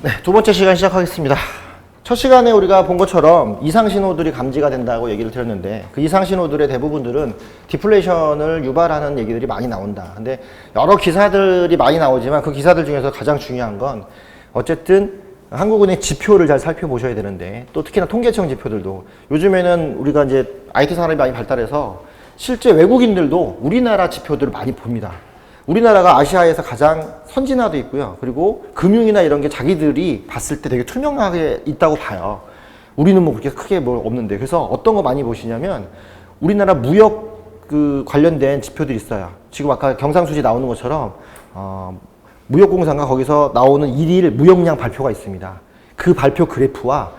네, 두 번째 시간 시작하겠습니다. 첫 시간에 우리가 본 것처럼 이상 신호들이 감지가 된다고 얘기를 드렸는데 그 이상 신호들의 대부분들은 디플레이션을 유발하는 얘기들이 많이 나온다. 근데 여러 기사들이 많이 나오지만 그 기사들 중에서 가장 중요한 건 어쨌든 한국은행 지표를 잘 살펴보셔야 되는데 또 특히나 통계청 지표들도 요즘에는 우리가 이제 IT 산업이 많이 발달해서 실제 외국인들도 우리나라 지표들을 많이 봅니다. 우리나라가 아시아에서 가장 선진화돼 있고요. 그리고 금융이나 이런 게 자기들이 봤을 때 되게 투명하게 있다고 봐요. 우리는 뭐 그렇게 크게 뭐 없는데. 그래서 어떤 거 많이 보시냐면 우리나라 무역 관련된 지표들이 있어요. 지금 아까 경상수지 나오는 것처럼 무역공사가 거기서 나오는 일일 무역량 발표가 있습니다. 그 발표 그래프와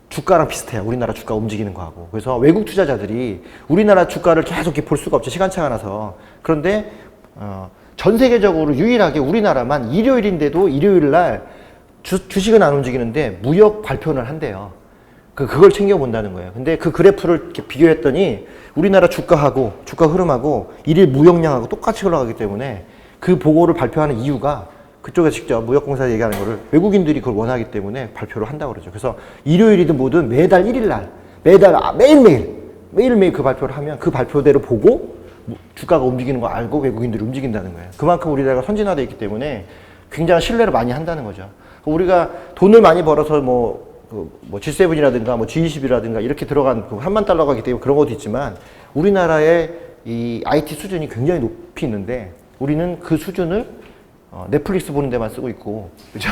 주가랑 비슷해요. 우리나라 주가 움직이는 거하고. 그래서 외국 투자자들이 우리나라 주가를 계속 이렇게 볼 수가 없죠. 시간차가 나서. 그런데 전 세계적으로 유일하게 우리나라만 일요일인데도 일요일 날 주식은 안 움직이는데 무역 발표를 한대요. 그걸 챙겨본다는 거예요. 근데 그 그래프를 이렇게 비교했더니 우리나라 주가하고 주가 흐름하고 일일 무역량하고 똑같이 흘러가기 때문에 그 보고를 발표하는 이유가 그쪽에 직접 무역공사 얘기하는 거를 외국인들이 그걸 원하기 때문에 발표를 한다고 그러죠. 그래서 일요일이든 뭐든 매달 1일 날 매일매일 그 발표를 하면 그 발표대로 보고 주가가 움직이는 거 알고 외국인들이 움직인다는 거예요. 그만큼 우리나라가 선진화되어 있기 때문에 굉장히 신뢰를 많이 한다는 거죠. 우리가 돈을 많이 벌어서 뭐 G7이라든가 뭐 G20이라든가 이렇게 들어간 $10,000 가기 때문에 그런 것도 있지만 우리나라의 이 IT 수준이 굉장히 높이 있는데 우리는 그 수준을 넷플릭스 보는 데만 쓰고 있고, 그죠?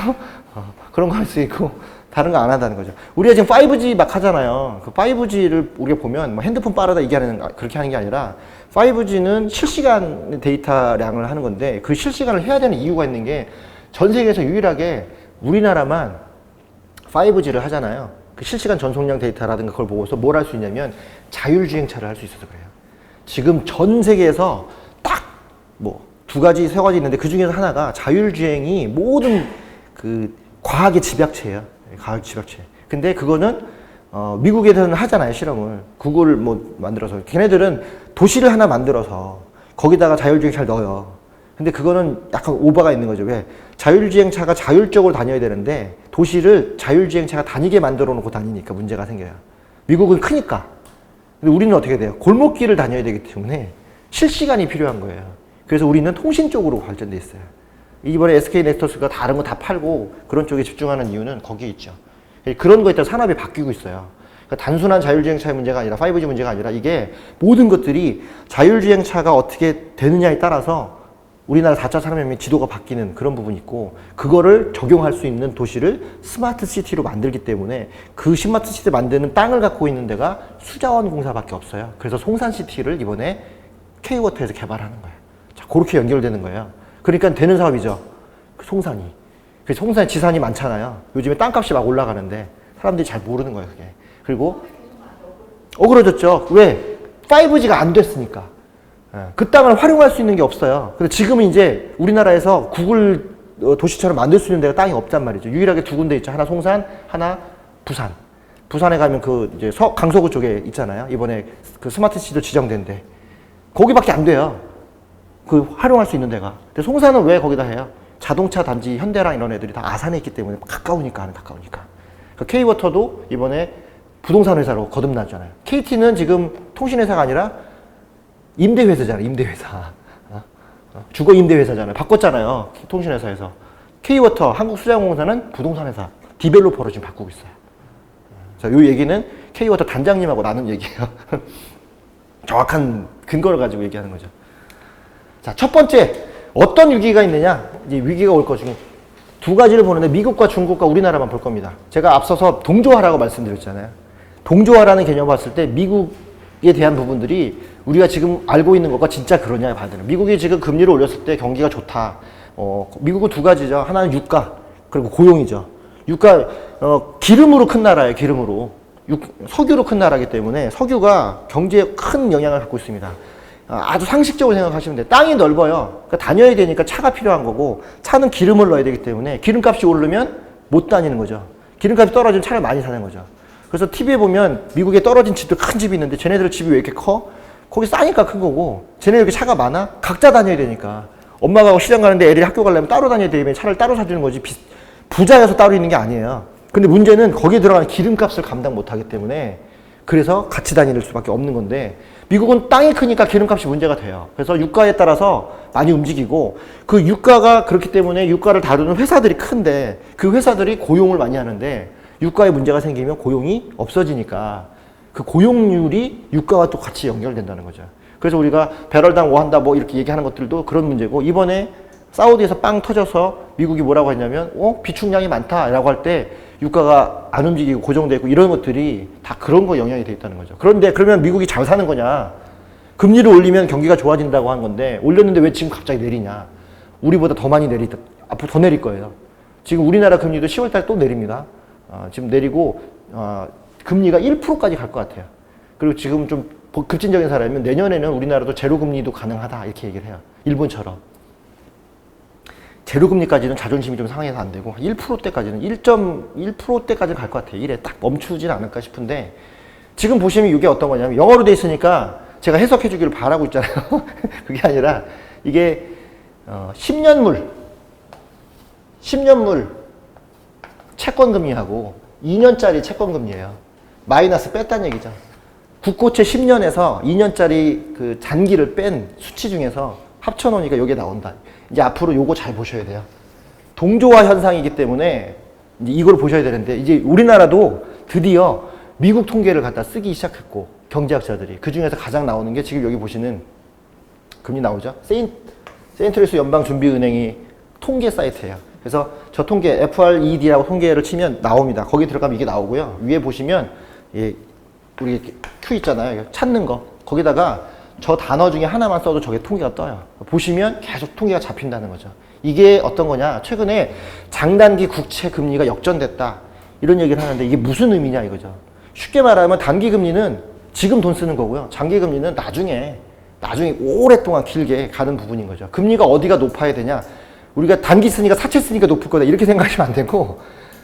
그런 거 할 수 있고, 다른 거 안 한다는 거죠. 우리가 지금 5G 막 하잖아요. 그 5G를 우리가 보면 뭐 핸드폰 빠르다 이게 그렇게 하는 게 아니라 5G는 실시간 데이터량을 하는 건데 그 실시간을 해야 되는 이유가 있는 게 전 세계에서 유일하게 우리나라만 5G를 하잖아요. 그 실시간 전송량 데이터라든가 그걸 보고서 뭘 할 수 있냐면 자율주행차를 할 수 있어서 그래요. 지금 전 세계에서 딱 뭐 두 가지, 세 가지 있는데 그 중에서 하나가 자율주행이 모든 그 과학의 집약체예요. 과학 집약체. 근데 그거는 미국에서는 하잖아요, 실험을. 구글 뭐 만들어서. 걔네들은 도시를 하나 만들어서 거기다가 자율주행차를 넣어요. 근데 그거는 약간 오버가 있는 거죠. 왜? 자율주행차가 자율적으로 다녀야 되는데 도시를 자율주행차가 다니게 만들어 놓고 다니니까 문제가 생겨요. 미국은 크니까. 근데 우리는 어떻게 돼요? 골목길을 다녀야 되기 때문에 실시간이 필요한 거예요. 그래서 우리는 통신 쪽으로 발전돼 있어요. 이번에 SK네트워크가 다른 거 다 팔고 그런 쪽에 집중하는 이유는 거기에 있죠. 그런 거에 따라 산업이 바뀌고 있어요. 그러니까 단순한 자율주행차의 문제가 아니라 5G 문제가 아니라 이게 모든 것들이 자율주행차가 어떻게 되느냐에 따라서 우리나라 4차 산업혁명 지도가 바뀌는 그런 부분이 있고 그거를 적용할 수 있는 도시를 스마트 시티로 만들기 때문에 그 스마트 시티 만드는 땅을 갖고 있는 데가 수자원 공사밖에 없어요. 그래서 송산시티를 이번에 K워터에서 개발하는 거예요. 자, 그렇게 연결되는 거예요. 그러니까 되는 사업이죠. 송산이. 그 송산에 지산이 많잖아요. 요즘에 땅값이 막 올라가는데 사람들이 잘 모르는 거예요, 그게. 그리고 억울해졌죠. 왜? 5G가 안 됐으니까. 그 땅을 활용할 수 있는 게 없어요. 근데 지금은 이제 우리나라에서 구글 도시처럼 만들 수 있는 데가 땅이 없단 말이죠. 유일하게 두 군데 있죠. 하나 송산, 하나 부산. 부산에 가면 그 이제 강서구 쪽에 있잖아요. 이번에 그 스마트 시티도 지정된데 거기밖에 안 돼요. 그 활용할 수 있는 데가. 근데 송산은 왜 거기다 해요? 자동차 단지 현대랑 이런 애들이 다 아산에 있기 때문에 가까우니까. 그 K워터도 이번에 부동산 회사로 거듭났잖아요. KT는 지금 통신회사가 아니라 임대회사잖아요. 임대회사. 주거 임대회사잖아요. 바꿨잖아요. 통신회사에서. K워터, 한국수자공사는 부동산 회사, 디벨로퍼로 지금 바꾸고 있어요. 자, 이 얘기는 K워터 단장님하고 나눈 얘기예요. 정확한 근거를 가지고 얘기하는 거죠. 자, 첫 번째, 어떤 위기가 있느냐? 이제 위기가 올 것 중에 두 가지를 보는데 미국과 중국과 우리나라만 볼 겁니다. 제가 앞서서 동조화라고 말씀드렸잖아요. 동조화라는 개념을 봤을 때 미국에 대한 부분들이 우리가 지금 알고 있는 것과 진짜 그러냐 봐야 되는. 미국이 지금 금리를 올렸을 때 경기가 좋다. 미국은 두 가지죠. 하나는 유가, 그리고 고용이죠. 유가, 기름으로 큰 나라예요, 기름으로. 석유로 큰 나라이기 때문에 석유가 경제에 큰 영향을 갖고 있습니다. 아주 상식적으로 생각하시면 돼요. 땅이 넓어요. 그러니까 다녀야 되니까 차가 필요한 거고 차는 기름을 넣어야 되기 때문에 기름값이 오르면 못 다니는 거죠. 기름값이 떨어지면 차를 많이 사는 거죠. 그래서 TV에 보면 미국에 떨어진 집들 큰 집이 있는데 쟤네들 집이 왜 이렇게 커? 거기 싸니까 큰 거고 쟤네 여기 차가 많아? 각자 다녀야 되니까 엄마가 시장 가는데 애들이 학교 가려면 따로 다녀야 되면 차를 따로 사주는 거지 부자여서 따로 있는 게 아니에요. 근데 문제는 거기에 들어가는 기름값을 감당 못하기 때문에 그래서 같이 다닐 수밖에 없는 건데 미국은 땅이 크니까 기름값이 문제가 돼요. 그래서 유가에 따라서 많이 움직이고 그 유가가 그렇기 때문에 유가를 다루는 회사들이 큰데 그 회사들이 고용을 많이 하는데 유가에 문제가 생기면 고용이 없어지니까 그 고용률이 유가와 또 같이 연결된다는 거죠. 그래서 우리가 배럴당 뭐 한다 뭐 이렇게 얘기하는 것들도 그런 문제고 이번에 사우디에서 빵 터져서 미국이 뭐라고 했냐면 비축량이 많다라고 할 때 유가가 안 움직이고 고정돼 있고 이런 것들이 다 그런 거 영향이 돼 있다는 거죠. 그런데 그러면 미국이 잘 사는 거냐? 금리를 올리면 경기가 좋아진다고 한 건데 올렸는데 왜 지금 갑자기 내리냐? 우리보다 더 많이 앞으로 더 내릴 거예요. 지금 우리나라 금리도 10월 달에 또 내립니다. 지금 내리고 금리가 1%까지 갈 것 같아요. 그리고 지금 좀 급진적인 사람이면 내년에는 우리나라도 제로 금리도 가능하다 이렇게 얘기를 해요. 일본처럼. 제로금리까지는 자존심이 좀 상해서 안 되고 1%대까지는 1.1%대까지는 갈 것 같아요. 1에 딱 멈추진 않을까 싶은데 지금 보시면 이게 어떤 거냐면 영어로 돼 있으니까 제가 해석해 주기를 바라고 있잖아요. 그게 아니라 이게 10년물 채권금리하고 2년짜리 채권금리예요. 마이너스 뺐다는 얘기죠. 국고채 10년에서 2년짜리 그 잔기를 뺀 수치 중에서 합쳐놓으니까 여기에 나온다. 이제 앞으로 요거 잘 보셔야 돼요. 동조화 현상이기 때문에 이제 이걸 보셔야 되는데 이제 우리나라도 드디어 미국 통계를 갖다 쓰기 시작했고 경제학자들이 그 중에서 가장 나오는 게 지금 여기 보시는 금리 나오죠. 세인트루이스 연방준비은행이 통계 사이트예요. 그래서 저 통계 FRED라고 통계를 치면 나옵니다. 거기 들어가면 이게 나오고요. 위에 보시면 우리 Q 있잖아요. 찾는 거 거기다가 저 단어 중에 하나만 써도 저게 통계가 떠요. 보시면 계속 통계가 잡힌다는 거죠. 이게 어떤 거냐. 최근에 장단기 국채 금리가 역전됐다. 이런 얘기를 하는데 이게 무슨 의미냐 이거죠. 쉽게 말하면 단기 금리는 지금 돈 쓰는 거고요. 장기 금리는 나중에 오랫동안 길게 가는 부분인 거죠. 금리가 어디가 높아야 되냐. 우리가 단기 쓰니까 사채 쓰니까 높을 거다. 이렇게 생각하시면 안 되고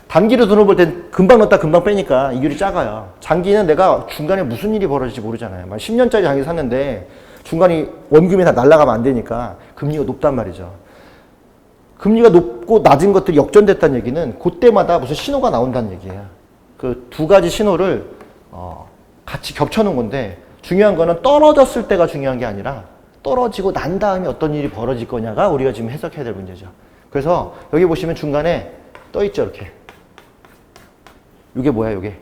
단기로 돈을 벌 땐 금방 넣었다 금방 빼니까 이율이 작아요. 장기는 내가 중간에 무슨 일이 벌어질지 모르잖아요. 10년짜리 장기 샀는데 중간에 원금이 다 날아가면 안 되니까 금리가 높단 말이죠. 금리가 높고 낮은 것들이 역전됐다는 얘기는 그때마다 무슨 신호가 나온다는 얘기예요. 그 두 가지 신호를 같이 겹쳐놓은 건데 중요한 거는 떨어졌을 때가 중요한 게 아니라 떨어지고 난 다음에 어떤 일이 벌어질 거냐가 우리가 지금 해석해야 될 문제죠. 그래서 여기 보시면 중간에 떠 있죠, 이렇게. 이게 뭐야, 이게?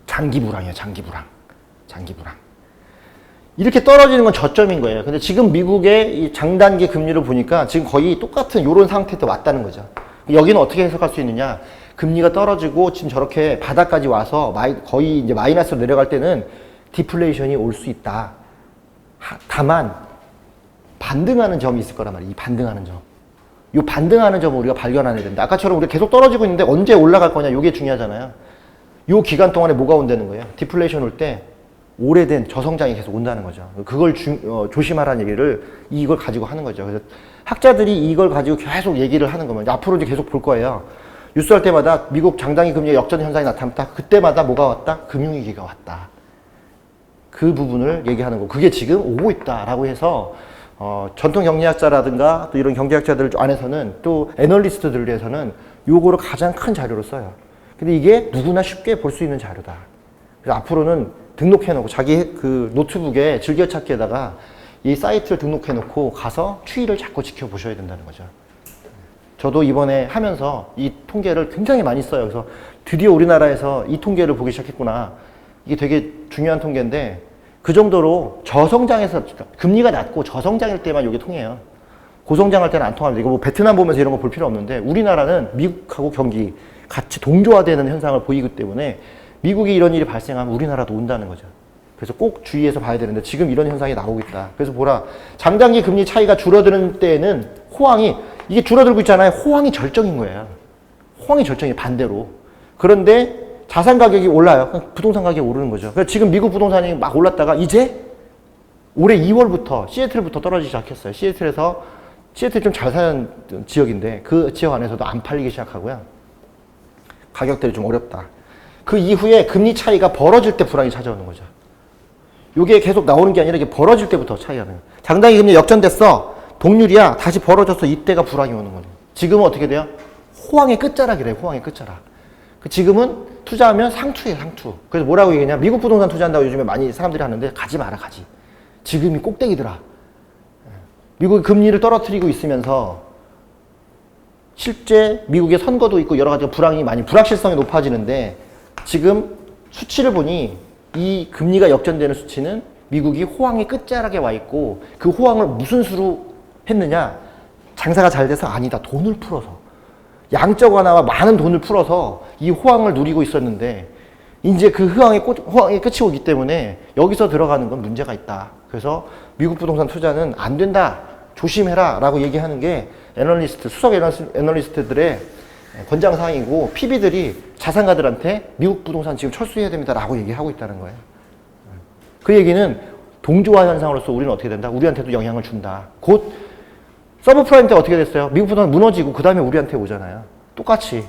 장기불황이에요, 장기불황. 이렇게 떨어지는 건 저점인 거예요. 근데 지금 미국의 이 장단기 금리를 보니까 지금 거의 똑같은 이런 상태에 왔다는 거죠. 여기는 어떻게 해석할 수 있느냐? 금리가 떨어지고 지금 저렇게 바닥까지 와서 거의 이제 마이너스로 내려갈 때는 디플레이션이 올 수 있다. 다만 반등하는 점이 있을 거란 말이에요. 이 반등하는 점. 이 반등하는 점을 우리가 발견해야 된다. 아까처럼 우리가 계속 떨어지고 있는데 언제 올라갈 거냐 이게 중요하잖아요. 이 기간 동안에 뭐가 온다는 거예요? 디플레이션 올 때 오래된 저성장이 계속 온다는 거죠. 그걸 조심하라는 얘기를 이걸 가지고 하는 거죠. 그래서 학자들이 이걸 가지고 계속 얘기를 하는 거면 앞으로 이제 계속 볼 거예요. 뉴스 할 때마다 미국 장단기 금리 역전 현상이 나타났다. 그때마다 뭐가 왔다? 금융위기가 왔다. 그 부분을 얘기하는 거. 그게 지금 오고 있다라고 해서 전통 경제학자라든가 또 이런 경제학자들 안에서는 또 애널리스트들을 위해서는 요거를 가장 큰 자료로 써요. 근데 이게 누구나 쉽게 볼 수 있는 자료다. 그래서 앞으로는 등록해놓고 자기 그 노트북에 즐겨찾기에다가 이 사이트를 등록해놓고 가서 추이를 자꾸 지켜보셔야 된다는 거죠. 저도 이번에 하면서 이 통계를 굉장히 많이 써요. 그래서 드디어 우리나라에서 이 통계를 보기 시작했구나. 이게 되게 중요한 통계인데 그 정도로 저성장에서 금리가 낮고 저성장일 때만 이게 통해요. 고성장할 때는 안 통합니다. 이거 뭐 베트남 보면서 이런 거 볼 필요 없는데 우리나라는 미국하고 경기 같이 동조화되는 현상을 보이기 때문에 미국이 이런 일이 발생하면 우리나라도 온다는 거죠. 그래서 꼭 주의해서 봐야 되는데 지금 이런 현상이 나오고 있다. 그래서 보라. 장단기 금리 차이가 줄어드는 때에는 호황이 이게 줄어들고 있잖아요. 호황이 절정인 거예요. 호황이 절정이 반대로. 그런데 자산 가격이 올라요. 부동산 가격이 오르는 거죠. 그래서 지금 미국 부동산이 막 올랐다가 이제 올해 2월부터 시애틀부터 떨어지기 시작했어요. 시애틀이 좀 잘 사는 지역인데 그 지역 안에서도 안 팔리기 시작하고요. 가격들이 좀 어렵다. 그 이후에 금리 차이가 벌어질 때 불안이 찾아오는 거죠. 이게 계속 나오는 게 아니라 이게 벌어질 때부터 차이가 나요. 장단기 금리 역전됐어. 동률이야 다시 벌어져서 이때가 불황이 오는 거예요. 지금은 어떻게 돼요? 호황의 끝자락이래요. 호황의 끝자락. 지금은 투자하면 상투예요, 상투. 그래서 뭐라고 얘기하냐? 미국 부동산 투자한다고 요즘에 많이 사람들이 하는데 가지 마라, 가지. 지금이 꼭대기더라. 미국이 금리를 떨어뜨리고 있으면서 실제 미국의 선거도 있고 여러 가지 불확실성이 높아지는데 지금 수치를 보니 이 금리가 역전되는 수치는 미국이 호황의 끝자락에 와 있고 그 호황을 무슨 수로 했느냐? 장사가 잘 돼서 아니다. 돈을 풀어서. 양적 완화와 많은 돈을 풀어서 이 호황을 누리고 있었는데 이제 그 호황의 끝이 오기 때문에 여기서 들어가는 건 문제가 있다. 그래서 미국 부동산 투자는 안 된다. 조심해라 라고 얘기하는 게 수석 애널리스트들의 권장사항이고 PB들이 자산가들한테 미국 부동산 지금 철수해야 됩니다 라고 얘기하고 있다는 거예요. 그 얘기는 동조화 현상으로서 우리는 어떻게 된다? 우리한테도 영향을 준다. 곧 서브프라임 때 어떻게 됐어요? 미국 부동산 무너지고 그 다음에 우리한테 오잖아요. 똑같이.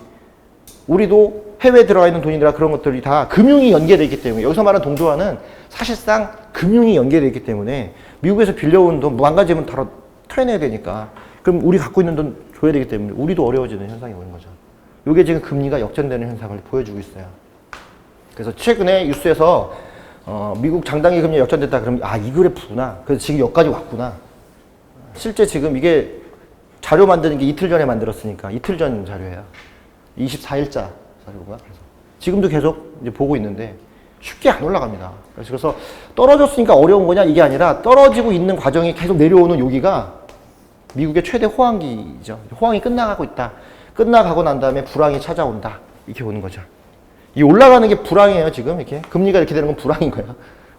우리도 해외에 들어가 있는 돈이나 그런 것들이 다 금융이 연계되어 있기 때문에 여기서 말하는 동조화는 사실상 금융이 연계되어 있기 때문에 미국에서 빌려온 돈 망가지면 바로 털어내야 되니까 그럼 우리 갖고 있는 돈 줘야 되기 때문에 우리도 어려워지는 현상이 오는 거죠. 이게 지금 금리가 역전되는 현상을 보여주고 있어요. 그래서 최근에 뉴스에서 미국 장단기 금리 역전됐다 그러면 이 그래프구나. 그래서 지금 여기까지 왔구나. 실제 지금 이게 자료 만드는 게 이틀 전에 만들었으니까 이틀 전 자료예요. 24일자 자료고요. 그래서 지금도 계속 이제 보고 있는데 쉽게 안 올라갑니다. 그래서 떨어졌으니까 어려운 거냐 이게 아니라 떨어지고 있는 과정이 계속 내려오는 여기가 미국의 최대 호황기죠. 호황이 끝나가고 있다. 끝나가고 난 다음에 불황이 찾아온다. 이렇게 오는 거죠. 이 올라가는 게 불황이에요. 지금 이렇게 금리가 이렇게 되는 건 불황인 거예요.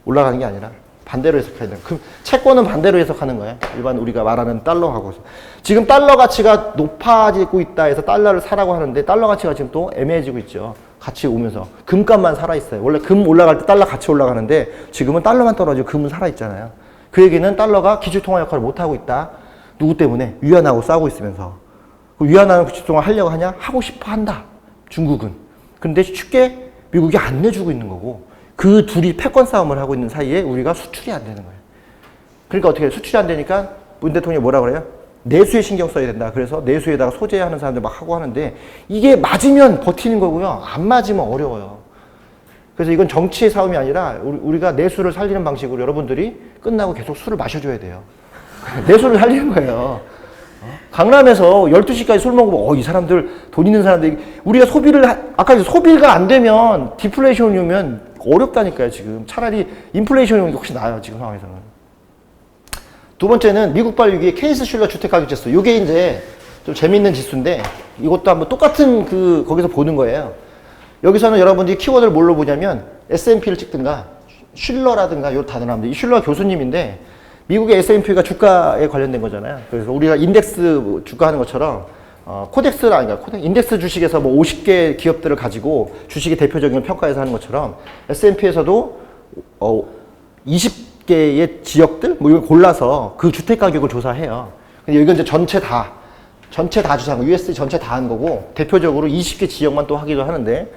올라가는 게 아니라. 반대로 해석해야 돼요. 채권은 반대로 해석하는 거예요. 일반 우리가 말하는 달러하고서. 지금 달러 가치가 높아지고 있다 해서 달러를 사라고 하는데 달러 가치가 지금 또 애매해지고 있죠. 같이 오면서. 금값만 살아있어요. 원래 금 올라갈 때 달러 같이 올라가는데 지금은 달러만 떨어지고 금은 살아있잖아요. 그 얘기는 달러가 기술통화 역할을 못하고 있다. 누구 때문에? 위안하고 싸우고 있으면서. 위안화는 기술통화 하려고 하냐? 하고 싶어 한다. 중국은. 근데 쉽게 미국이 안 내주고 있는 거고 그 둘이 패권 싸움을 하고 있는 사이에 우리가 수출이 안 되는 거예요. 그러니까 어떻게 해요? 수출이 안 되니까 문 대통령이 뭐라 그래요? 내수에 신경 써야 된다. 그래서 내수에다가 소재하는 사람들 막 하고 하는데 이게 맞으면 버티는 거고요. 안 맞으면 어려워요. 그래서 이건 정치의 싸움이 아니라 우리가 내수를 살리는 방식으로 여러분들이 끝나고 계속 술을 마셔줘야 돼요. 내수를 살리는 거예요. 강남에서 12시까지 술 먹으면 이 사람들 돈 있는 사람들이 우리가 아까 소비가 안 되면 디플레이션이 오면 어렵다니까요. 지금 차라리 인플레이션이 오는 게 훨씬 나아요. 지금 상황에서는. 두 번째는 미국발 위기의 케이스 슐러 주택가격 지수. 이게 이제 좀 재밌는 지수인데 이것도 한번 똑같은 거기서 보는 거예요. 여기서는 여러분들이 키워드를 뭘로 보냐면 S&P를 찍든가 슐러라든가 요 단어를 하면 이 슐러 교수님인데 미국의 S&P가 주가에 관련된 거잖아요. 그래서 우리가 인덱스 주가 하는 것처럼 인덱스 주식에서 뭐 50개 기업들을 가지고 주식의 대표적인 걸 평가해서 하는 것처럼 S&P에서도 20개의 지역들 뭐 이걸 골라서 그 주택 가격을 조사해요. 근데 이건 이제 전체 다 조사한 거, US 전체 다 한 거고 대표적으로 20개 지역만 또 하기도 하는데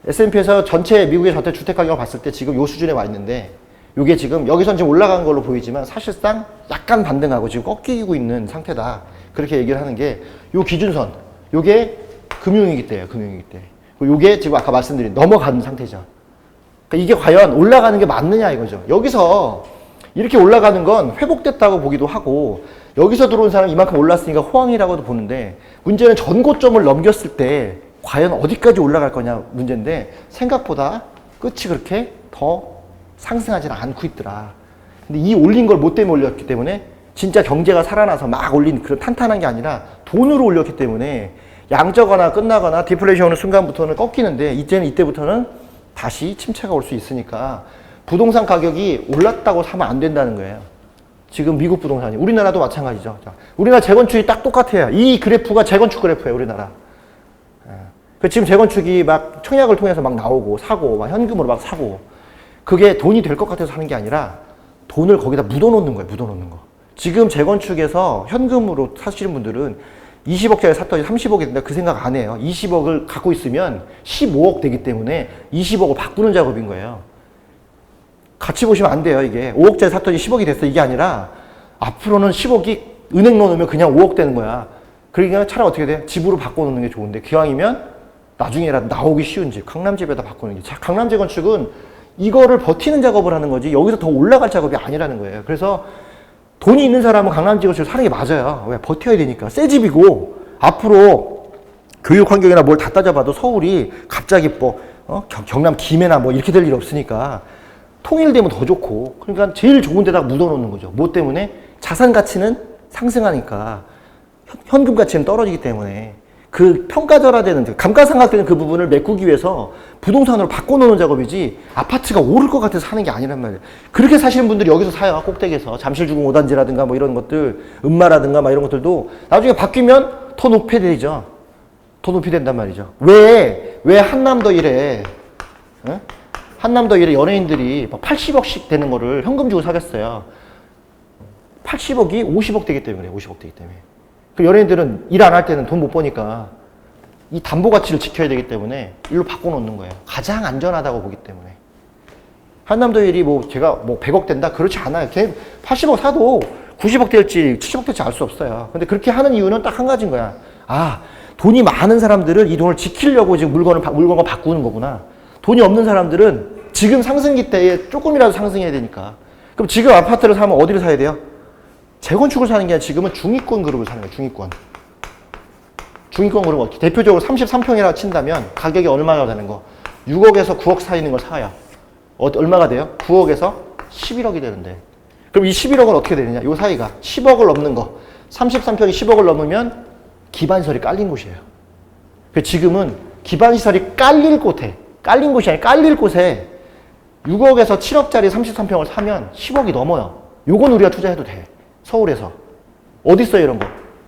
S&P에서 전체 미국의 전체 주택 가격을 봤을 때 지금 요 수준에 와 있는데 요게 지금 여기선 지금 올라간 걸로 보이지만 사실상 약간 반등하고 지금 꺾이고 있는 상태다. 그렇게 얘기를 하는 게 요 기준선, 요게 금융위기 때예요. 금융위기 때. 요게 지금 아까 말씀드린 넘어간 상태죠. 그러니까 이게 과연 올라가는 게 맞느냐 이거죠. 여기서 이렇게 올라가는 건 회복됐다고 보기도 하고 여기서 들어온 사람이 이만큼 올랐으니까 호황이라고도 보는데 문제는 전고점을 넘겼을 때 과연 어디까지 올라갈 거냐 문제인데 생각보다 끝이 그렇게 더 상승하지는 않고 있더라. 근데 이 올린 걸 뭐 때문에 올렸기 때문에 진짜 경제가 살아나서 막 올린 그런 탄탄한 게 아니라 돈으로 올렸기 때문에 양적거나 끝나거나 디플레이션 오는 순간부터는 꺾이는데 이때부터는 다시 침체가 올 수 있으니까 부동산 가격이 올랐다고 사면 안 된다는 거예요. 지금 미국 부동산이. 우리나라도 마찬가지죠. 우리나라 재건축이 딱 똑같아요. 이 그래프가 재건축 그래프예요. 우리나라. 지금 재건축이 막 청약을 통해서 막 나오고 사고 막 현금으로 막 사고 그게 돈이 될 것 같아서 하는 게 아니라 돈을 거기다 묻어놓는 거예요. 묻어놓는 거. 지금 재건축에서 현금으로 사시는 분들은 20억짜리 샀더니 30억이 된다 그 생각 안 해요. 20억을 갖고 있으면 15억 되기 때문에 20억을 바꾸는 작업인 거예요. 같이 보시면 안 돼요. 이게 5억짜리 샀더니 10억이 됐어 이게 아니라 앞으로는 10억이 은행 넣으면 그냥 5억 되는 거야. 그러니까 차라리 어떻게 돼? 집으로 바꿔놓는 게 좋은데 기왕이면 나중에라도 나오기 쉬운 집, 강남집에다 바꾸는 게. 강남재건축은 이거를 버티는 작업을 하는 거지 여기서 더 올라갈 작업이 아니라는 거예요. 그래서 돈이 있는 사람은 강남재건축을 사는 게 맞아요. 왜? 버텨야 되니까. 새 집이고 앞으로 교육 환경이나 뭘 다 따져봐도 서울이 갑자기 경남 김해나 뭐 이렇게 될 일 없으니까 통일되면 더 좋고, 그러니까 제일 좋은 데다가 묻어놓는 거죠. 뭐 때문에? 자산 가치는 상승하니까 현금 가치는 떨어지기 때문에 그 평가절하되는, 감가상각되는 그 부분을 메꾸기 위해서 부동산으로 바꿔놓는 작업이지 아파트가 오를 것 같아서 사는 게 아니란 말이에요. 그렇게 사시는 분들이 여기서 사요. 꼭대기에서. 잠실주공 5단지라든가 뭐 이런 것들, 음마라든가 막 이런 것들도 나중에 바뀌면 더 높이 되죠. 더 높이 된단 말이죠. 왜 한남더 일에, 어? 한남더 일에 연예인들이 80억씩 되는 거를 현금 주고 사겠어요. 80억이 50억 되기 때문에 그래요. 50억 되기 때문에. 그 연예인들은 일 안 할 때는 돈 못 버니까 이 담보 가치를 지켜야 되기 때문에 일로 바꿔놓는 거예요. 가장 안전하다고 보기 때문에. 한남더일이 제가 100억 된다? 그렇지 않아요. 걔 80억 사도 90억 될지 70억 될지 알 수 없어요. 근데 그렇게 하는 이유는 딱 한 가지인 거야. 돈이 많은 사람들은 이 돈을 지키려고 지금 물건을 바꾸는 거구나. 돈이 없는 사람들은 지금 상승기 때에 조금이라도 상승해야 되니까. 그럼 지금 아파트를 사면 어디를 사야 돼요? 재건축을 사는 게 아니라 지금은 중위권 그룹을 사는 거예요. 중위권. 중위권 그룹 어떻게? 대표적으로 33평이라고 친다면 가격이 얼마가 되는 거? 6억에서 9억 사이 있는 걸 사요. 얼마가 돼요? 9억에서 11억이 되는데. 그럼 이 11억은 어떻게 되느냐? 이 사이가 10억을 넘는 거. 33평이 10억을 넘으면 기반시설이 깔린 곳이에요. 지금은 기반시설이 깔린 곳에 깔릴 곳에 6억에서 7억짜리 33평을 사면 10억이 넘어요. 요건 우리가 투자해도 돼. 서울에서. 어디 있어요, 이런 거?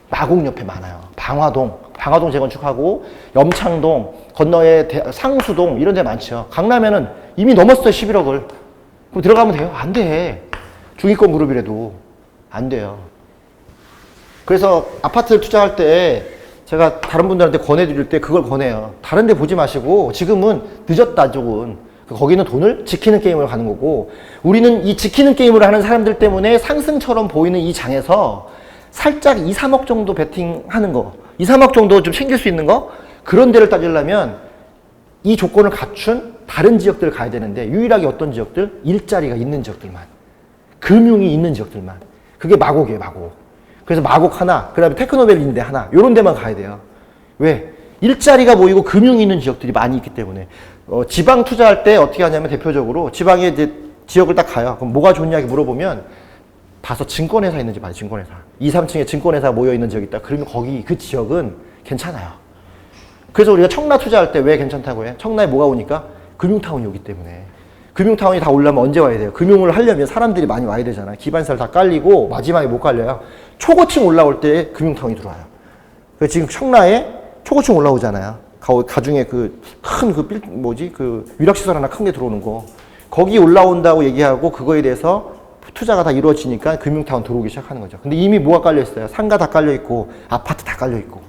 마곡 옆에 많아요. 방화동 재건축하고, 염창동, 건너에 상수동, 이런 데 많죠. 강남에는 이미 넘었어요, 11억을. 그럼 들어가면 돼요? 안 돼. 중위권 그룹이라도. 안 돼요. 그래서 아파트를 투자할 때 제가 다른 분들한테 권해드릴 때 그걸 권해요. 다른 데 보지 마시고 지금은 늦었다, 조금. 거기는 돈을 지키는 게임을 가는 거고, 우리는 이 지키는 게임을 하는 사람들 때문에 상승처럼 보이는 이 장에서 살짝 2, 3억 정도 베팅하는 거, 2, 3억 정도 좀 챙길 수 있는 거, 그런 데를 따지려면 이 조건을 갖춘 다른 지역들을 가야 되는데, 유일하게 어떤 지역들? 일자리가 있는 지역들만, 금융이 있는 지역들만. 그게 마곡이에요, 마곡. 그래서 마곡 하나, 그 다음에 테크노밸리인데 하나, 요런 데만 가야 돼요. 왜? 일자리가 모이고 금융이 있는 지역들이 많이 있기 때문에. 지방 투자할 때 어떻게 하냐면, 대표적으로 지방에 이제 지역을 딱 가요. 그럼 뭐가 좋냐 물어보면 봐서 증권회사 있는지 봐요. 증권회사 2, 3층에 증권회사 모여있는 지역이 있다. 그러면 거기 그 지역은 괜찮아요. 그래서 우리가 청라 투자할 때 왜 괜찮다고 해? 청라에 뭐가 오니까? 금융타운이 오기 때문에. 금융타운이 다 오려면 언제 와야 돼요? 금융을 하려면 사람들이 많이 와야 되잖아요. 기반시설 다 깔리고 마지막에 못 깔려요. 초고층 올라올 때 금융타운이 들어와요. 그래서 지금 청라에 초고층 올라오잖아요. 가중에 위락시설 하나 큰 게 들어오는 거. 거기 올라온다고 얘기하고 그거에 대해서 투자가 다 이루어지니까 금융타운 들어오기 시작하는 거죠. 근데 이미 뭐가 깔려있어요? 상가 다 깔려있고, 아파트 다 깔려있고.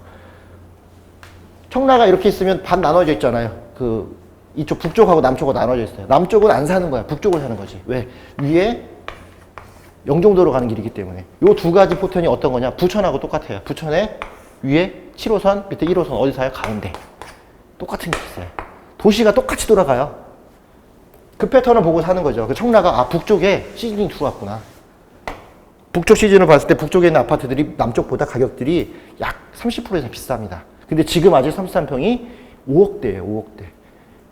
청라가 이렇게 있으면 반 나눠져 있잖아요. 이쪽 북쪽하고 남쪽으로 나눠져 있어요. 남쪽은 안 사는 거야. 북쪽을 사는 거지. 왜? 위에 영종도로 가는 길이기 때문에. 요 두 가지 포텐이 어떤 거냐? 부천하고 똑같아요. 부천에 위에 7호선, 밑에 1호선 어디 사요? 가운데. 똑같은 게 있어요. 도시가 똑같이 돌아가요. 그 패턴을 보고 사는 거죠. 청라가 북쪽에 시즌이 들어왔구나. 북쪽 시즌을 봤을 때 북쪽에 있는 아파트들이 남쪽보다 가격들이 약 30% 이상 비쌉니다. 근데 지금 아직 33평이 5억대예요. 5억대.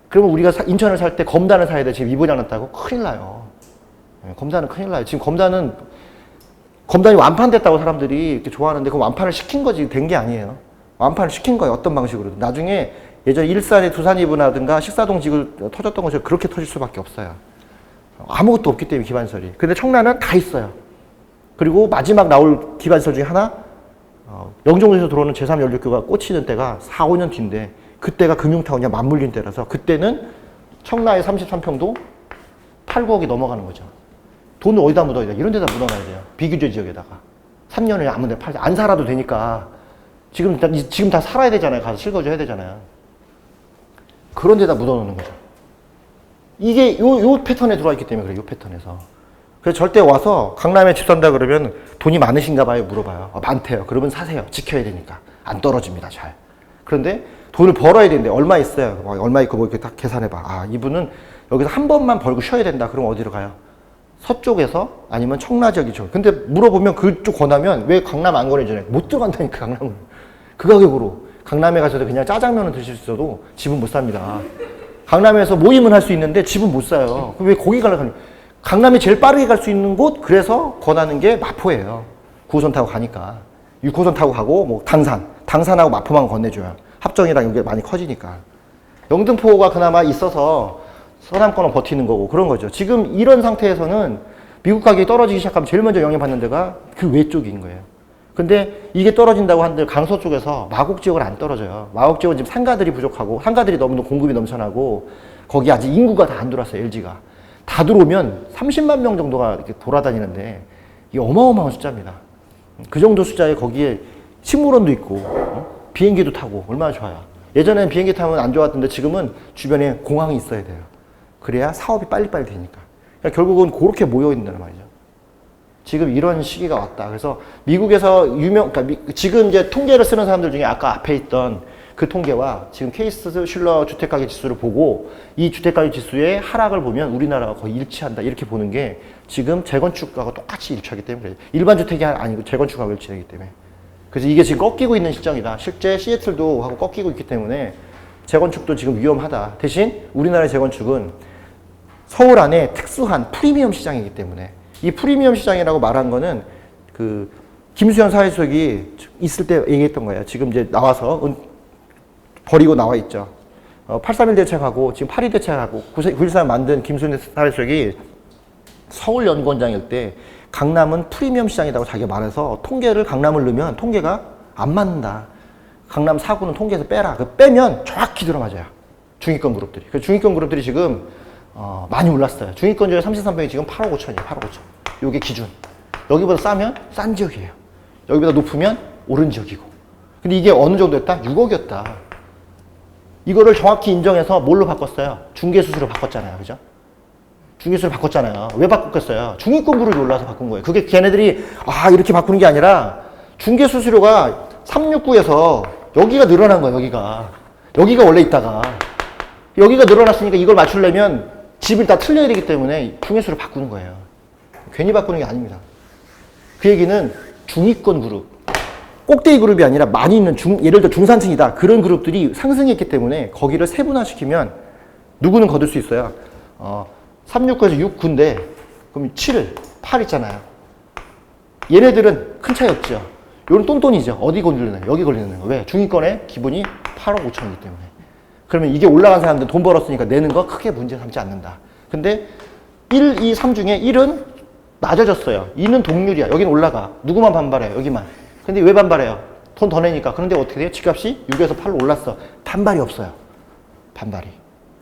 그러면 우리가 인천을 살 때 검단을 사야 돼. 지금 이번이 안 났다고? 큰일 나요. 검단은 큰일 나요. 지금 검단이 완판됐다고 사람들이 이렇게 좋아하는데, 그 완판을 시킨 거지 된 게 아니에요. 완판을 시킨 거예요. 어떤 방식으로든. 나중에 예전에 일산의 두산이브라든가 식사동 지구 터졌던 것처럼 그렇게 터질 수밖에 없어요. 아무것도 없기 때문에 기반시설이. 근데 청라는 다 있어요. 그리고 마지막 나올 기반시설 중에 하나, 영종도에서 들어오는 제3연륙교가 꽂히는 때가 4, 5년 뒤인데, 그때가 금융타운이 맞물린 때라서 그때는 청라의 33평도 8, 9억이 넘어가는 거죠. 돈을 어디다 묻어야 돼? 이런 데다 묻어놔야 돼요. 비규제 지역에다가. 3년을 아무 데 팔지. 안 살아도 되니까. 지금 다 살아야 되잖아요. 가서 실거주해야 되잖아요. 그런 데다 묻어놓는 거죠. 이게 요 패턴에 들어와 있기 때문에 그래요. 요 패턴에서. 그래서 절대 와서 강남에 집 산다 그러면 돈이 많으신가 봐요 물어봐요. 많대요. 그러면 사세요. 지켜야 되니까. 안 떨어집니다 잘. 그런데 돈을 벌어야 되는데 얼마 있어요. 얼마 있고 뭐 이렇게 딱 계산해봐. 아 이분은 여기서 한 번만 벌고 쉬어야 된다. 그럼 어디로 가요? 서쪽에서 아니면 청라지역이죠. 근데 물어보면 그쪽 권하면 왜 강남 안 권해주냐? 못 들어간다니까 강남은. 그 가격으로 강남에 가셔도 그냥 짜장면을 드실 수 있어도 집은 못 삽니다. 강남에서 모임은 할 수 있는데 집은 못 사요. 왜 거기 가려고 하냐? 강남이 제일 빠르게 갈 수 있는 곳 그래서 권하는 게 마포예요. 9호선 타고 가니까 6호선 타고 가고 뭐 당산하고 마포만 건네줘요. 합정이랑 이게 많이 커지니까. 영등포가 그나마 있어서 서남권은 버티는 거고 그런 거죠. 지금 이런 상태에서는 미국 가격이 떨어지기 시작하면 제일 먼저 영향받는 데가 그 외 쪽인 거예요. 근데 이게 떨어진다고 한들 강서 쪽에서 마곡 지역은 안 떨어져요. 마곡 지역은 지금 상가들이 부족하고 상가들이 너무 공급이 넘쳐나고 거기 아직 인구가 다 안 들어왔어요. LG가. 다 들어오면 30만 명 정도가 이렇게 돌아다니는데 이게 어마어마한 숫자입니다. 그 정도 숫자에 거기에 식물원도 있고 비행기도 타고 얼마나 좋아요. 예전에는 비행기 타면 안 좋았던데 지금은 주변에 공항이 있어야 돼요. 그래야 사업이 빨리빨리 되니까. 그러니까 결국은 그렇게 모여 있는 말이죠. 지금 이런 시기가 왔다. 그래서 미국에서 그러니까 지금 이제 통계를 쓰는 사람들 중에 아까 앞에 있던 그 통계와 지금 케이스 슐러 주택가격 지수를 보고 이 주택가격 지수의 하락을 보면 우리나라가 거의 일치한다. 이렇게 보는 게 지금 재건축하고 똑같이 일치하기 때문에 그래요. 일반 주택이 아니고 재건축하고 일치하기 때문에. 그래서 이게 지금 꺾이고 있는 실정이다. 실제 시애틀도 하고 꺾이고 있기 때문에 재건축도 지금 위험하다. 대신 우리나라의 재건축은 서울 안에 특수한 프리미엄 시장이기 때문에 이 프리미엄 시장이라고 말한 거는 그 김수현 사회수석이 있을 때 얘기했던 거예요. 지금 이제 나와서 버리고 나와 있죠. 831 대책하고 지금 82 대책하고 9.13 만든 김수현 사회수석이 서울연구원장일 때 강남은 프리미엄 시장이라고 자기가 말해서 통계를 강남을 넣으면 통계가 안 맞는다. 강남 4구는 통계에서 빼라. 그 빼면 정확히 들어맞아요. 중위권 그룹들이. 그 중위권 그룹들이 지금 많이 올랐어요. 중위권 중에 33평이 지금 8억 5천이에요. 8억 5천. 요게 기준. 여기보다 싸면 싼 지역이에요. 여기보다 높으면 오른 지역이고. 근데 이게 어느 정도였다? 6억이었다. 이거를 정확히 인정해서 뭘로 바꿨어요? 중개수수로 바꿨잖아요. 그죠? 중개수를 바꿨잖아요. 왜 바꿨겠어요? 중위권 그룹이 올라서 바꾼 거예요. 그게 걔네들이 이렇게 바꾸는 게 아니라 중개수수료가 369에서 여기가 늘어난 거예요. 여기가 원래 있다가 여기가 늘어났으니까 이걸 맞추려면 집을 다 틀려야 되기 때문에 중개수를 바꾸는 거예요. 괜히 바꾸는 게 아닙니다. 그 얘기는 중위권 그룹, 꼭대기 그룹이 아니라 많이 있는 예를 들어 중산층이다. 그런 그룹들이 상승했기 때문에 거기를 세분화시키면 누구는 거둘 수 있어요. 369에서 6, 9인데 그럼 7, 8 있잖아요. 얘네들은 큰 차이 없죠. 요런 똔똔이죠. 어디 걸리는 거예요? 여기 걸리는 거예요. 왜? 중위권의 기본이 8억 5천이기 때문에. 그러면 이게 올라간 사람들 돈 벌었으니까 내는 거 크게 문제 삼지 않는다. 근데 1, 2, 3 중에 1은 낮아졌어요. 2는 동률이야. 여기는 올라가. 누구만 반발해요? 여기만. 근데 왜 반발해요? 돈 더 내니까. 그런데 어떻게 돼요? 집값이 6에서 8로 올랐어. 반발이 없어요. 반발이.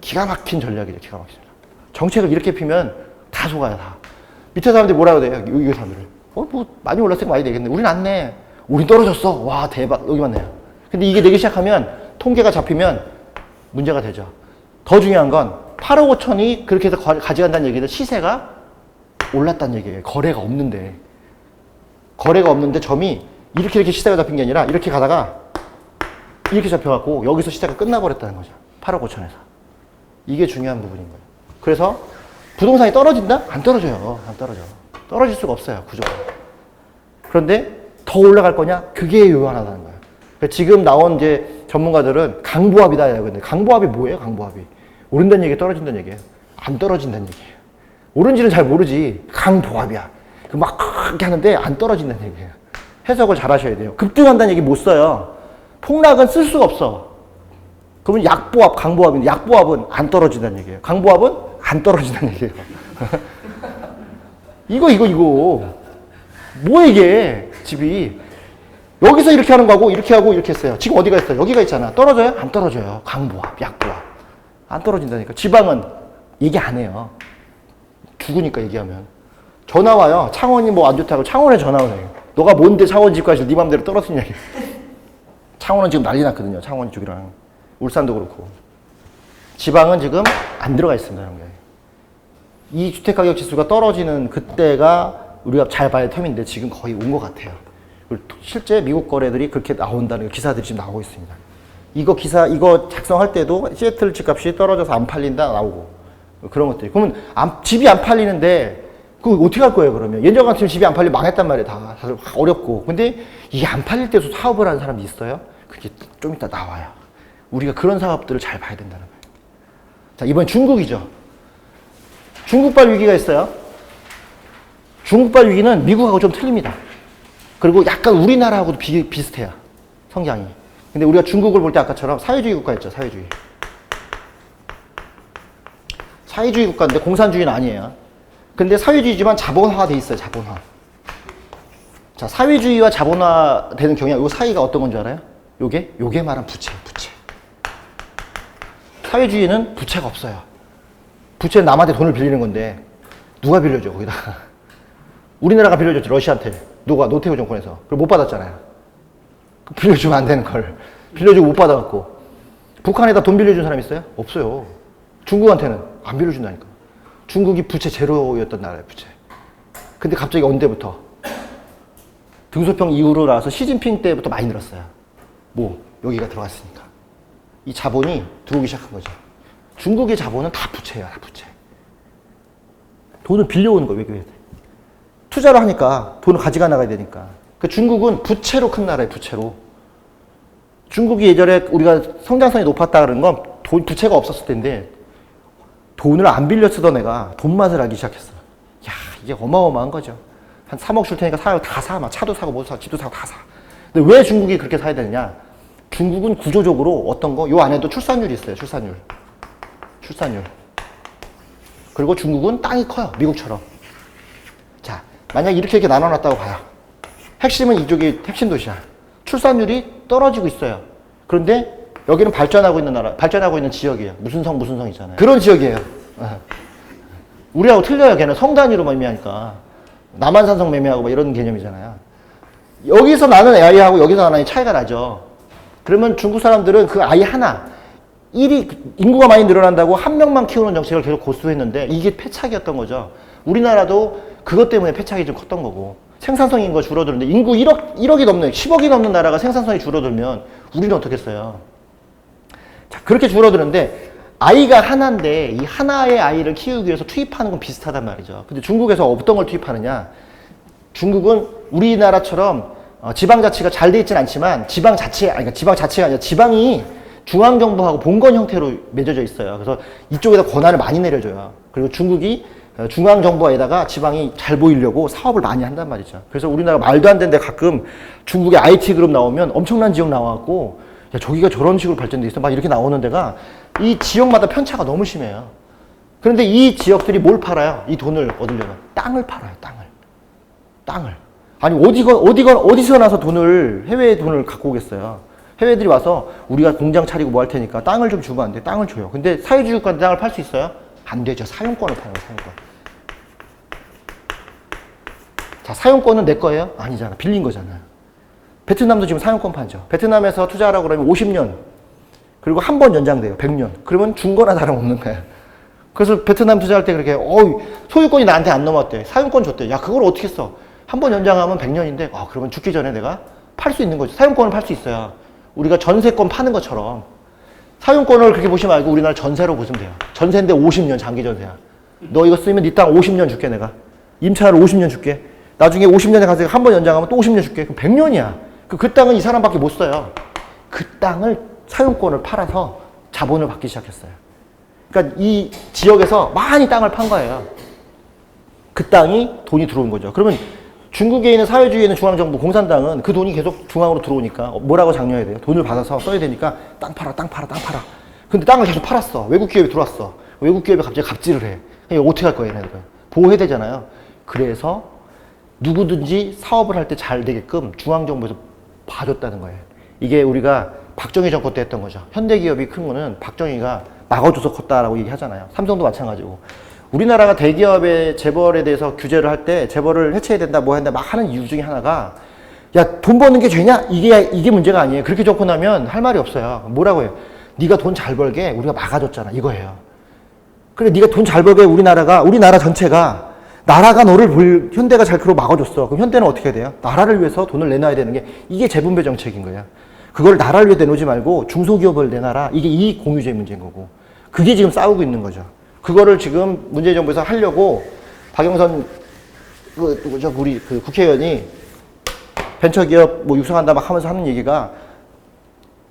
기가 막힌 전략이죠. 기가 막힌 전략. 정책을 이렇게 피면 다 속아요. 다. 밑에 사람들이 뭐라고 돼요? 이 사람들을. 뭐 많이 올랐으니까 많이 내겠네. 우린 안 내. 우린 떨어졌어. 와 대박. 여기만 내요. 근데 이게 내기 시작하면 통계가 잡히면 문제가 되죠. 더 중요한 건 8억 5천이 그렇게 해서 가져간다는 얘기는 시세가 올랐다는 얘기예요. 거래가 없는데 점이 이렇게 시세가 잡힌 게 아니라 이렇게 가다가 이렇게 잡혀갖고 여기서 시세가 끝나버렸다는 거죠. 8억 5천에서. 이게 중요한 부분인 거예요. 그래서 부동산이 떨어진다? 안 떨어져요. 안 떨어져. 떨어질 수가 없어요. 구조가. 그런데 더 올라갈 거냐? 그게 요한하다는 거예요. 그러니까 지금 나온 이제 전문가들은 강보합이다. 근데 강보합이 뭐예요? 강보합이. 오른다는 얘기예요? 떨어진다는 얘기예요? 안 떨어진다는 얘기예요. 오른지는 잘 모르지. 강보합이야. 막 그렇게 하는데 안 떨어진다는 얘기예요. 해석을 잘 하셔야 돼요. 급등한다는 얘기 못 써요. 폭락은 쓸 수가 없어. 그러면 약보합, 강보합인데 약보합은 안 떨어진다는 얘기예요. 강보합은 안 떨어진다는 얘기예요. 이거. 뭐 이게 집이. 여기서 이렇게 하는 거하고 이렇게 하고 이렇게 했어요. 지금 어디가 있어요? 여기가 있잖아. 떨어져요? 안 떨어져요. 강보합, 약보합. 안 떨어진다니까. 지방은 얘기 안 해요. 죽으니까 얘기하면. 전화 와요. 창원이 뭐 안 좋다고 창원에 전화 오네요. 너가 뭔데 창원 집까지 네 맘대로 떨어뜨리냐. 창원은 지금 난리 났거든요. 창원 쪽이랑. 울산도 그렇고. 지방은 지금 안 들어가 있습니다. 이런 게. 이 주택가격 지수가 떨어지는 그때가 우리가 잘 봐야 할 텀인데 지금 거의 온 것 같아요. 그리고 실제 미국 거래들이 그렇게 나온다는 기사들이 지금 나오고 있습니다. 이거 작성할 때도 시애틀 집값이 떨어져서 안 팔린다 나오고 그런 것들이. 그러면 집이 안 팔리는데 그거 어떻게 할 거예요 그러면? 예전 같으면 집이 안 팔리면 망했단 말이에요. 다들 어렵고. 근데 이게 안 팔릴 때도 사업을 하는 사람이 있어요? 그게 좀 이따 나와요. 우리가 그런 사업들을 잘 봐야 된다는 거예요. 자, 이번 중국이죠. 중국발 위기가 있어요. 중국발 위기는 미국하고 좀 틀립니다. 그리고 약간 우리나라하고도 비슷해요. 성장이. 근데 우리가 중국을 볼 때 아까처럼 사회주의 국가였죠. 사회주의. 사회주의 국가인데 공산주의는 아니에요. 근데 사회주의지만 자본화가 돼 있어요. 자본화. 자, 사회주의와 자본화 되는 경향, 요 사이가 어떤 건 줄 알아요? 요게 말한 부채. 사회주의는 부채가 없어요. 부채는 남한테 돈을 빌리는 건데 누가 빌려줘 거기다가. 우리나라가 빌려줬지 러시아한테. 누가 노태우 정권에서. 그걸 못 받았잖아요. 빌려주면 안 되는 걸 빌려주고 못 받아갖고. 북한에다 돈 빌려준 사람 있어요? 없어요. 중국한테는 안 빌려준다니까. 중국이 부채 제로였던 나라예요. 부채. 근데 갑자기 언제부터? 등소평 이후로 나와서 시진핑 때부터 많이 늘었어요. 여기가 들어갔으니까. 이 자본이 들어오기 시작한 거죠. 중국의 자본은 다 부채예요. 다 부채. 돈을 빌려오는 거예요. 외교에. 투자를 하니까 돈을 가져가 나가야 되니까. 그 중국은 부채로 큰 나라예요. 부채로. 중국이 예전에 우리가 성장성이 높았다 그런 건 부채가 없었을 텐데 돈을 안 빌려 쓰던 애가 돈 맛을 알기 시작했어. 야, 이게 어마어마한 거죠. 한 3억 줄 테니까 다 사. 막 차도 사고 뭐 집도 사고 다 사. 근데 왜 중국이 그렇게 사야 되느냐? 중국은 구조적으로 어떤 거? 요 안에도 출산율이 있어요. 출산율. 그리고 중국은 땅이 커요. 미국처럼. 자, 만약 이렇게 나눠놨다고 봐요. 핵심은 이쪽이 핵심 도시야. 출산율이 떨어지고 있어요. 그런데 여기는 발전하고 있는 나라, 발전하고 있는 지역이에요. 무슨 성 있잖아요. 그런 지역이에요. 우리하고 틀려요. 걔는 성 단위로 매매하니까. 남한산성 매매하고 뭐 이런 개념이잖아요. 여기서 나는 아이하고 여기서 나는 아이 차이가 나죠. 그러면 중국 사람들은 그 아이 하나, 인구가 많이 늘어난다고 한 명만 키우는 정책을 계속 고수했는데 이게 패착이었던 거죠. 우리나라도 그것 때문에 패착이 좀 컸던 거고. 생산성 인구가 줄어드는데 인구 1억이 넘는, 10억이 넘는 나라가 생산성이 줄어들면 우리는 어떻겠어요? 자, 그렇게 줄어드는데 아이가 하나인데 이 하나의 아이를 키우기 위해서 투입하는 건 비슷하단 말이죠. 근데 중국에서 어떤 걸 투입하느냐? 중국은 우리나라처럼 지방자치가 잘 돼 있진 않지만 지방자치가 아니라 지방이 중앙정부하고 봉건 형태로 맺어져 있어요. 그래서 이쪽에다 권한을 많이 내려줘요. 그리고 중국이 중앙정부에다가 지방이 잘 보이려고 사업을 많이 한단 말이죠. 그래서 우리나라 말도 안 되는데 가끔 중국의 IT 그룹 나오면 엄청난 지역 나와갖고 야, 저기가 저런 식으로 발전돼 있어. 막 이렇게 나오는 데가 이 지역마다 편차가 너무 심해요. 그런데 이 지역들이 뭘 팔아요? 이 돈을 얻으려면 땅을 팔아요. 땅을. 아니 어디서 나서 해외의 돈을 갖고 오겠어요. 해외들이 와서 우리가 공장 차리고 뭐 할 테니까 땅을 좀 주면 안 돼. 땅을 줘요. 근데 사회주의 국가한테 땅을 팔 수 있어요? 안 되죠. 사용권을 파는 거예요. 사용권. 자, 사용권은 내 거예요? 아니잖아. 빌린 거잖아. 베트남도 지금 사용권 판죠. 베트남에서 투자하라고 그러면 50년. 그리고 한 번 연장돼요. 100년. 그러면 준 거나 다름없는 거야. 그래서 베트남 투자할 때 그렇게 소유권이 나한테 안 넘었대. 사용권 줬대. 야, 그걸 어떻게 써? 한 번 연장하면 100년인데 그러면 죽기 전에 내가 팔 수 있는 거죠. 사용권을 팔 수 있어야 우리가 전세권 파는 것처럼 사용권을 그렇게 보시지 말고 우리나라 전세로 보시면 돼요. 전세인데 50년 장기 전세야. 너 이거 쓰면 네 땅 50년 줄게 내가. 임차를 50년 줄게. 나중에 50년에 가서 한 번 연장하면 또 50년 줄게. 그럼 100년이야. 그 땅은 이 사람밖에 못 써요. 그 땅을 사용권을 팔아서 자본을 받기 시작했어요. 그러니까 이 지역에서 많이 땅을 판 거예요. 그 땅이 돈이 들어온 거죠. 그러면 중국에 있는 사회주의에 있는 중앙정부 공산당은 그 돈이 계속 중앙으로 들어오니까 뭐라고 장려해야 돼요? 돈을 받아서 써야 되니까 땅 팔아. 근데 땅을 계속 팔았어. 외국 기업이 들어왔어. 외국 기업이 갑자기 갑질을 해. 이거 어떻게 할 거예요, 얘네들? 보호해야 되잖아요. 그래서 누구든지 사업을 할 때 잘 되게끔 중앙정부에서 봐줬다는 거예요. 이게 우리가 박정희 정권 때 했던 거죠. 현대기업이 큰 거는 박정희가 막아줘서 컸다라고 얘기하잖아요. 삼성도 마찬가지고. 우리나라가 대기업의 재벌에 대해서 규제를 할 때 재벌을 해체해야 된다 뭐 한다 막 하는 이유 중에 하나가 야, 돈 버는 게 죄냐? 이게 문제가 아니에요. 그렇게 좋고 나면 할 말이 없어요. 뭐라고 해요? 네가 돈 잘 벌게 우리가 막아줬잖아. 이거예요. 그래, 네가 돈 잘 벌게 우리나라 전체가 나라가 현대가 잘 크고 막아줬어. 그럼 현대는 어떻게 해야 돼요? 나라를 위해서 돈을 내놔야 되는 게 이게 재분배 정책인 거야. 그걸 나라를 위해 내놓지 말고 중소기업을 내놔라. 이게 이익 공유제의 문제인 거고. 그게 지금 싸우고 있는 거죠. 그거를 지금 문재인 정부에서 하려고 박영선 우리 국회의원이 벤처기업 뭐 육성한다 막 하면서 하는 얘기가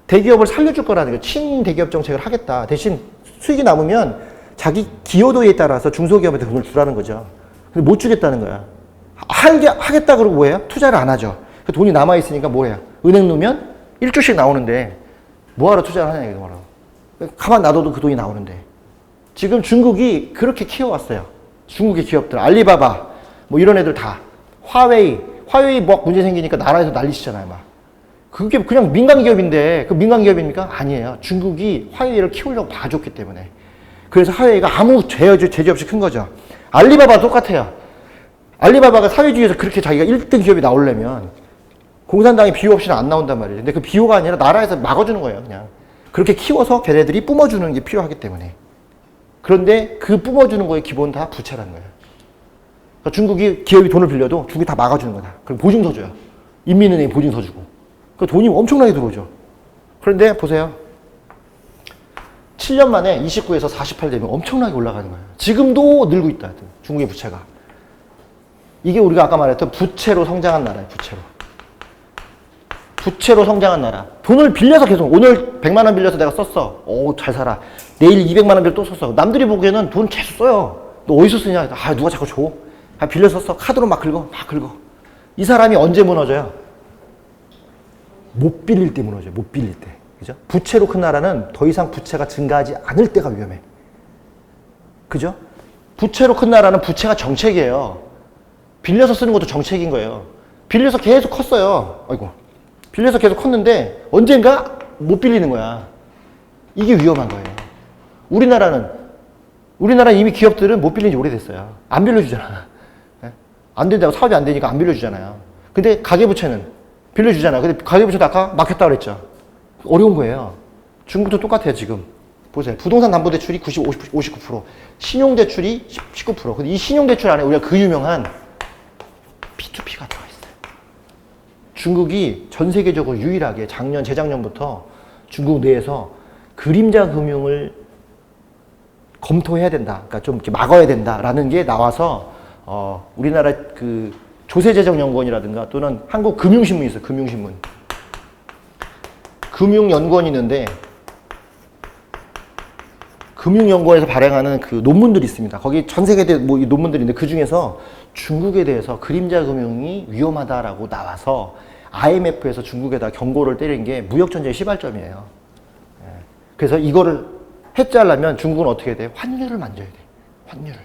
대기업을 살려줄 거라는 거예요. 친대기업 정책을 하겠다. 대신 수익이 남으면 자기 기여도에 따라서 중소기업한테 돈을 주라는 거죠. 근데 못 주겠다는 거야. 하겠다 그러고 뭐예요? 투자를 안 하죠. 그 돈이 남아있으니까 뭐예요? 은행 놓으면 1조씩 나오는데 뭐하러 투자를 하냐, 이거 말하고. 가만 놔둬도 그 돈이 나오는데. 지금 중국이 그렇게 키워왔어요. 중국의 기업들, 알리바바, 뭐 이런 애들 다. 화웨이 뭐 문제 생기니까 나라에서 난리치잖아요, 막. 그게 그냥 민간 기업인데, 그 민간 기업입니까? 아니에요. 중국이 화웨이를 키우려고 봐줬기 때문에. 그래서 화웨이가 아무 제재 없이 큰 거죠. 알리바바 똑같아요. 알리바바가 사회주의에서 그렇게 자기가 1등 기업이 나오려면 공산당이 비호 없이는 안 나온단 말이에요. 근데 그 비호가 아니라 나라에서 막아주는 거예요, 그냥. 그렇게 키워서 걔네들이 뿜어주는 게 필요하기 때문에. 그런데 그 뿜어주는 거의 기본 다 부채라는 거예요. 그러니까 중국이 기업이 돈을 빌려도 중국이 다 막아주는 거다. 그럼 보증서 줘요. 인민은행이 보증서 주고. 그 돈이 엄청나게 들어오죠. 그런데 보세요. 7년 만에 29에서 48 되면 엄청나게 올라가는 거예요. 지금도 늘고 있다. 중국의 부채가. 이게 우리가 아까 말했던 부채로 성장한 나라예요. 부채로 성장한 나라. 돈을 빌려서 계속 오늘 100만 원 빌려서 내가 썼어. 오, 잘 살아. 내일 200만 원 빌려 또 썼어. 남들이 보기에는 돈 계속 써요. 너 어디서 쓰냐? 아, 누가 자꾸 줘. 아, 빌려 썼어. 카드로 막 긁어. 이 사람이 언제 무너져요? 못 빌릴 때 무너져요. 못 빌릴 때. 그죠? 부채로 큰 나라는 더 이상 부채가 증가하지 않을 때가 위험해. 그죠? 부채로 큰 나라는 부채가 정책이에요. 빌려서 쓰는 것도 정책인 거예요. 빌려서 계속 컸어요. 빌려서 계속 컸는데 언젠가 못 빌리는 거야. 이게 위험한 거예요. 우리나라는 이미 기업들은 못 빌린 지 오래됐어요. 안 빌려주잖아. 안 된다고 사업이 안 되니까 안 빌려주잖아요. 근데 가계부채는 빌려주잖아요. 근데 가계부채도 아까 막혔다고 그랬죠. 어려운 거예요. 중국도 똑같아요, 지금. 보세요. 부동산 담보대출이 59%, 신용대출이 19%. 근데 이 신용대출 안에 우리가 그 유명한 P2P가 들어가 있어요. 중국이 전 세계적으로 유일하게 재작년부터 중국 내에서 그림자 금융을 검토해야 된다. 그러니까 좀 이렇게 막아야 된다라는 게 나와서, 우리나라 그 조세재정연구원이라든가 또는 한국금융신문이 있어요, 금융신문. 금융연구원이 있는데 금융연구원에서 발행하는 그 논문들이 있습니다. 거기 전 세계대 뭐 논문들이 있는데 그 중에서 중국에 대해서 그림자 금융이 위험하다라고 나와서 IMF에서 중국에다 경고를 때린 게 무역전쟁의 시발점이에요. 그래서 이거를 해체하려면 중국은 어떻게 해야 돼요? 환율을 만져야 돼요.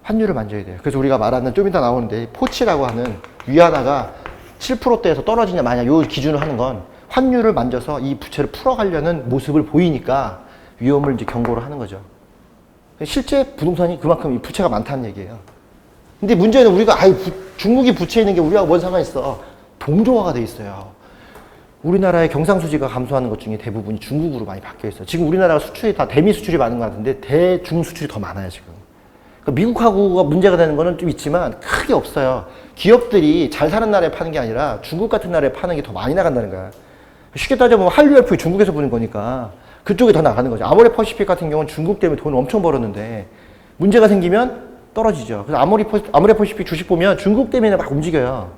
환율을 만져야 돼요. 그래서 우리가 말하는 좀 이따 나오는데 포치라고 하는 위안화가 7%대에서 떨어지냐 마냐 요 기준을 하는 건 환율을 만져서 이 부채를 풀어가려는 모습을 보이니까 위험을 이제 경고를 하는 거죠. 실제 부동산이 그만큼 이 부채가 많다는 얘기예요. 근데 문제는 우리가 중국이 부채 있는 게 우리하고 뭔 상관이 있어. 동조화가 돼 있어요. 우리나라의 경상수지가 감소하는 것 중에 대부분이 중국으로 많이 바뀌어 있어요. 지금 우리나라가 수출이 다 대미 수출이 많은 것 같은데 대중 수출이 더 많아요, 지금. 그러니까 미국하고가 문제가 되는 거는 좀 있지만 크게 없어요. 기업들이 잘 사는 나라에 파는 게 아니라 중국 같은 나라에 파는 게 더 많이 나간다는 거야. 쉽게 따져보면 한류FV 중국에서 부는 거니까 그쪽이 더 나가는 거죠. 아모레퍼시픽 같은 경우는 중국 때문에 돈을 엄청 벌었는데 문제가 생기면 떨어지죠. 그래서 아모레퍼시픽 주식 보면 중국 때문에 막 움직여요.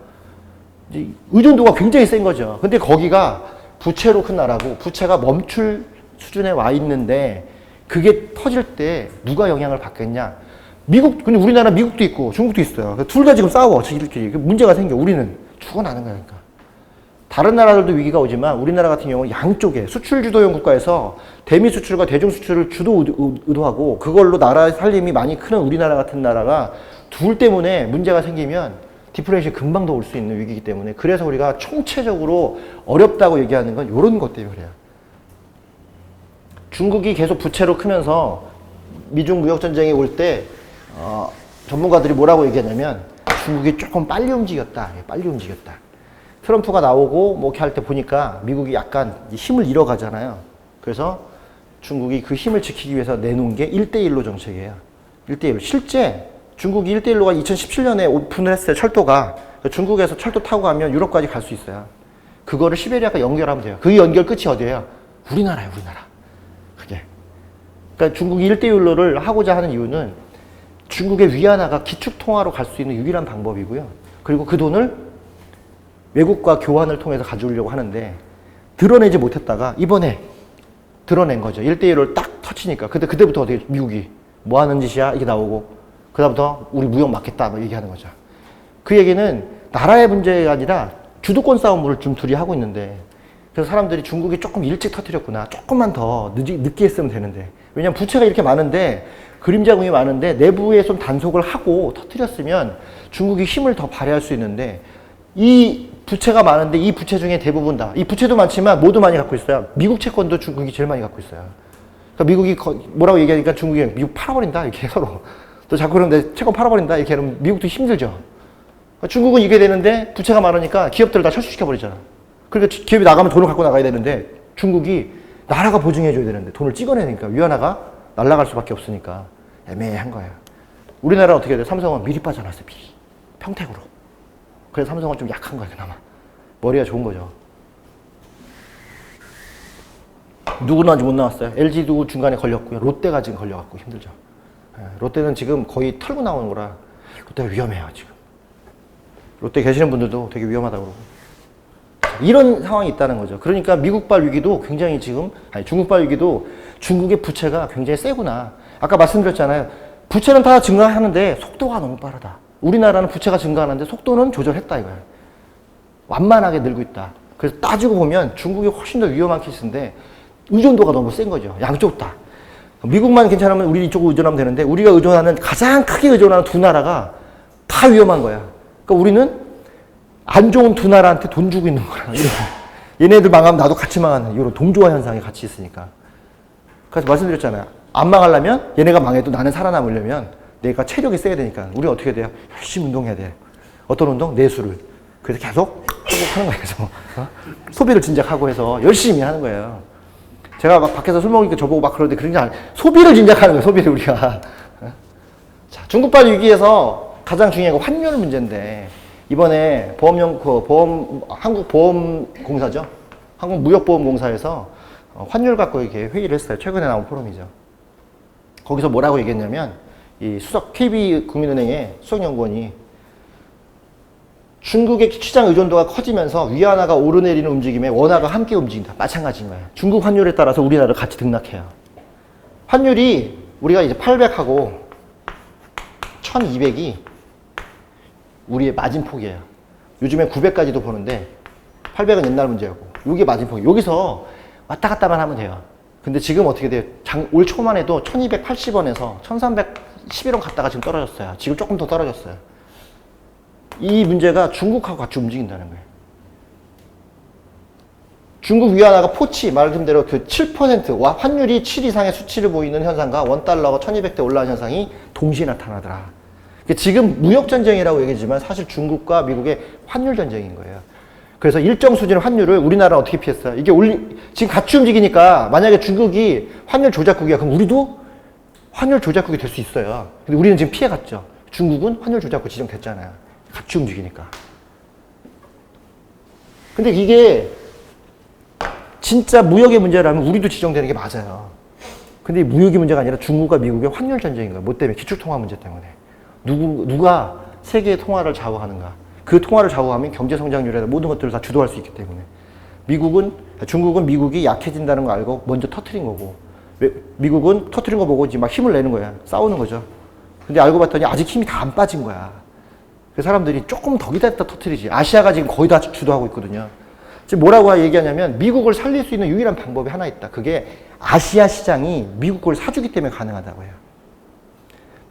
이제 의존도가 굉장히 센 거죠. 근데 거기가 부채로 큰 나라고 부채가 멈출 수준에 와 있는데 그게 터질 때 누가 영향을 받겠냐. 근데 우리나라 미국도 있고 중국도 있어요. 둘 다 지금 싸워. 이렇게 문제가 생겨. 우리는 죽어나는 거니까. 다른 나라들도 위기가 오지만 우리나라 같은 경우는 양쪽에 수출 주도형 국가에서 대미 수출과 대중 수출을 의도하고 그걸로 나라 살림이 많이 크는 우리나라 같은 나라가 둘 때문에 문제가 생기면 디플레이션이 금방 더 올 수 있는 위기이기 때문에 그래서 우리가 총체적으로 어렵다고 얘기하는 건 이런 것 때문에 그래요. 중국이 계속 부채로 크면서 미중 무역전쟁이 올 때 전문가들이 뭐라고 얘기하냐면 중국이 조금 빨리 움직였다. 트럼프가 나오고 뭐 이렇게 할 때 보니까 미국이 약간 힘을 잃어가잖아요. 그래서 중국이 그 힘을 지키기 위해서 내놓은 게 1대1로 정책이에요. 1대1로. 실제 중국이 1대1로가 2017년에 오픈을 했어요. 철도가. 중국에서 철도 타고 가면 유럽까지 갈 수 있어요. 그거를 시베리아가 연결하면 돼요. 그 연결 끝이 어디예요? 우리나라예요, 우리나라. 그게. 그러니까 중국이 1대1로를 하고자 하는 이유는 중국의 위안화가 기축통화로 갈 수 있는 유일한 방법이고요. 그리고 그 돈을 외국과 교환을 통해서 가져오려고 하는데 드러내지 못했다가 이번에 드러낸 거죠. 1대1을 딱 터치니까. 그때부터 어떻게 미국이 뭐 하는 짓이야? 이게 나오고 그다음부터 우리 무역 막겠다 뭐 얘기하는 거죠. 그 얘기는 나라의 문제가 아니라 주도권 싸움을 좀 둘이 하고 있는데 그래서 사람들이 중국이 조금 일찍 터뜨렸구나. 조금만 더 늦게 했으면 되는데. 왜냐면 부채가 이렇게 많은데 그림자궁이 많은데 내부에 좀 단속을 하고 터뜨렸으면 중국이 힘을 더 발휘할 수 있는데 이 부채가 많은데 이 부채 중에 대부분 다 이 부채도 많지만 모두 많이 갖고 있어요. 미국 채권도 중국이 제일 많이 갖고 있어요. 그러니까 미국이 뭐라고 얘기하니까 중국이 미국 팔아버린다 이렇게 서로 또 자꾸 그러면 내 채권 팔아버린다 이렇게 하면 미국도 힘들죠. 그러니까 중국은 이게 되는데 부채가 많으니까 기업들을 다 철수시켜버리잖아. 그러니까 기업이 나가면 돈을 갖고 나가야 되는데 중국이 나라가 보증해줘야 되는데 돈을 찍어내니까 위안화가 날아갈 수밖에 없으니까 애매한 거예요. 우리나라 어떻게 해야 돼? 삼성은 미리 빠져나왔어요. 미리. 평택으로. 그래서 삼성은 좀 약한 거예요. 그나마. 머리가 좋은 거죠. 누구나 못 나왔어요. LG도 중간에 걸렸고요. 롯데가 지금 걸려갖고 힘들죠. 롯데는 지금 거의 털고 나오는 거라 롯데가 위험해요. 지금. 롯데 계시는 분들도 되게 위험하다고 그러고. 이런 상황이 있다는 거죠. 그러니까 미국발 위기도 굉장히 지금, 중국발 위기도 중국의 부채가 굉장히 세구나. 아까 말씀드렸잖아요. 부채는 다 증가하는데 속도가 너무 빠르다. 우리나라는 부채가 증가하는데 속도는 조절했다 이거야. 완만하게 늘고 있다. 그래서 따지고 보면 중국이 훨씬 더 위험한 케이스인데 의존도가 너무 센 거죠. 양쪽 다. 미국만 괜찮으면 우리 이쪽으로 의존하면 되는데 우리가 의존하는 가장 크게 의존하는 두 나라가 다 위험한 거야. 그러니까 우리는 안 좋은 두 나라한테 돈 주고 있는 거야. 얘네들 망하면 나도 같이 망하는 이런 동조화 현상이 같이 있으니까. 그래서 말씀드렸잖아요. 안 망하려면 얘네가 망해도 나는 살아남으려면 내가 체력이 세야 되니까 우리 어떻게 돼요? 열심히 운동해야 돼. 어떤 운동? 내수를. 그래서 계속 하는 거예요. 그래서 소비를 진작하고 해서 열심히 하는 거예요. 제가 막 밖에서 술 먹으니까 저보고 막 그러는데 그런 게 아니에요. 소비를 진작하는 거예요. 소비를 우리가. 자, 중국발 위기에서 가장 중요한 건 환율 문제인데 이번에 한국보험공사죠. 한국무역보험공사에서 환율 갖고 이렇게 회의를 했어요. 최근에 나온 포럼이죠. 거기서 뭐라고 얘기했냐면 이 KB국민은행의 수석연구원이 중국의 시장 의존도가 커지면서 위안화가 오르내리는 움직임에 원화가 함께 움직인다. 마찬가지인 거예요. 중국 환율에 따라서 우리나라를 같이 등락해요. 환율이 우리가 이제 800하고 1200이 우리의 마진폭이에요. 요즘에 900까지도 보는데 800은 옛날 문제였고 이게 마진폭이에요. 여기서 왔다 갔다만 하면 돼요. 근데 지금 어떻게 돼요? 올 초만 해도 1280원에서 1311원 갔다가 지금 떨어졌어요. 지금 조금 더 떨어졌어요. 이 문제가 중국하고 같이 움직인다는 거예요. 중국 위안화가 포치, 말 그대로 그 7%와 환율이 7 이상의 수치를 보이는 현상과 원달러가 1200대 올라가는 현상이 동시에 나타나더라. 지금 무역전쟁이라고 얘기하지만 사실 중국과 미국의 환율 전쟁인 거예요. 그래서 일정 수준의 환율을 우리나라는 어떻게 피했어요? 이게 지금 같이 움직이니까 만약에 중국이 환율 조작국이야. 그럼 우리도 환율 조작국이 될 수 있어요. 근데 우리는 지금 피해갔죠. 중국은 환율 조작국 지정됐잖아요. 같이 움직이니까. 근데 이게 진짜 무역의 문제라면 우리도 지정되는 게 맞아요. 근데 이 무역의 문제가 아니라 중국과 미국의 환율 전쟁인 거예요. 뭐 때문에? 기축통화 문제 때문에. 누가 세계의 통화를 좌우하는가. 그 통화를 좌우하면 경제성장률이나 모든 것들을 다 주도할 수 있기 때문에. 중국은 미국이 약해진다는 거 알고 먼저 터트린 거고, 미국은 터트린 거 보고 이제 막 힘을 내는 거야. 싸우는 거죠. 근데 알고 봤더니 아직 힘이 다 안 빠진 거야. 그 사람들이 조금 더 기다렸다 터트리지. 아시아가 지금 거의 다 주도하고 있거든요. 지금 뭐라고 얘기하냐면 미국을 살릴 수 있는 유일한 방법이 하나 있다. 그게 아시아 시장이 미국 걸 사주기 때문에 가능하다고 해요.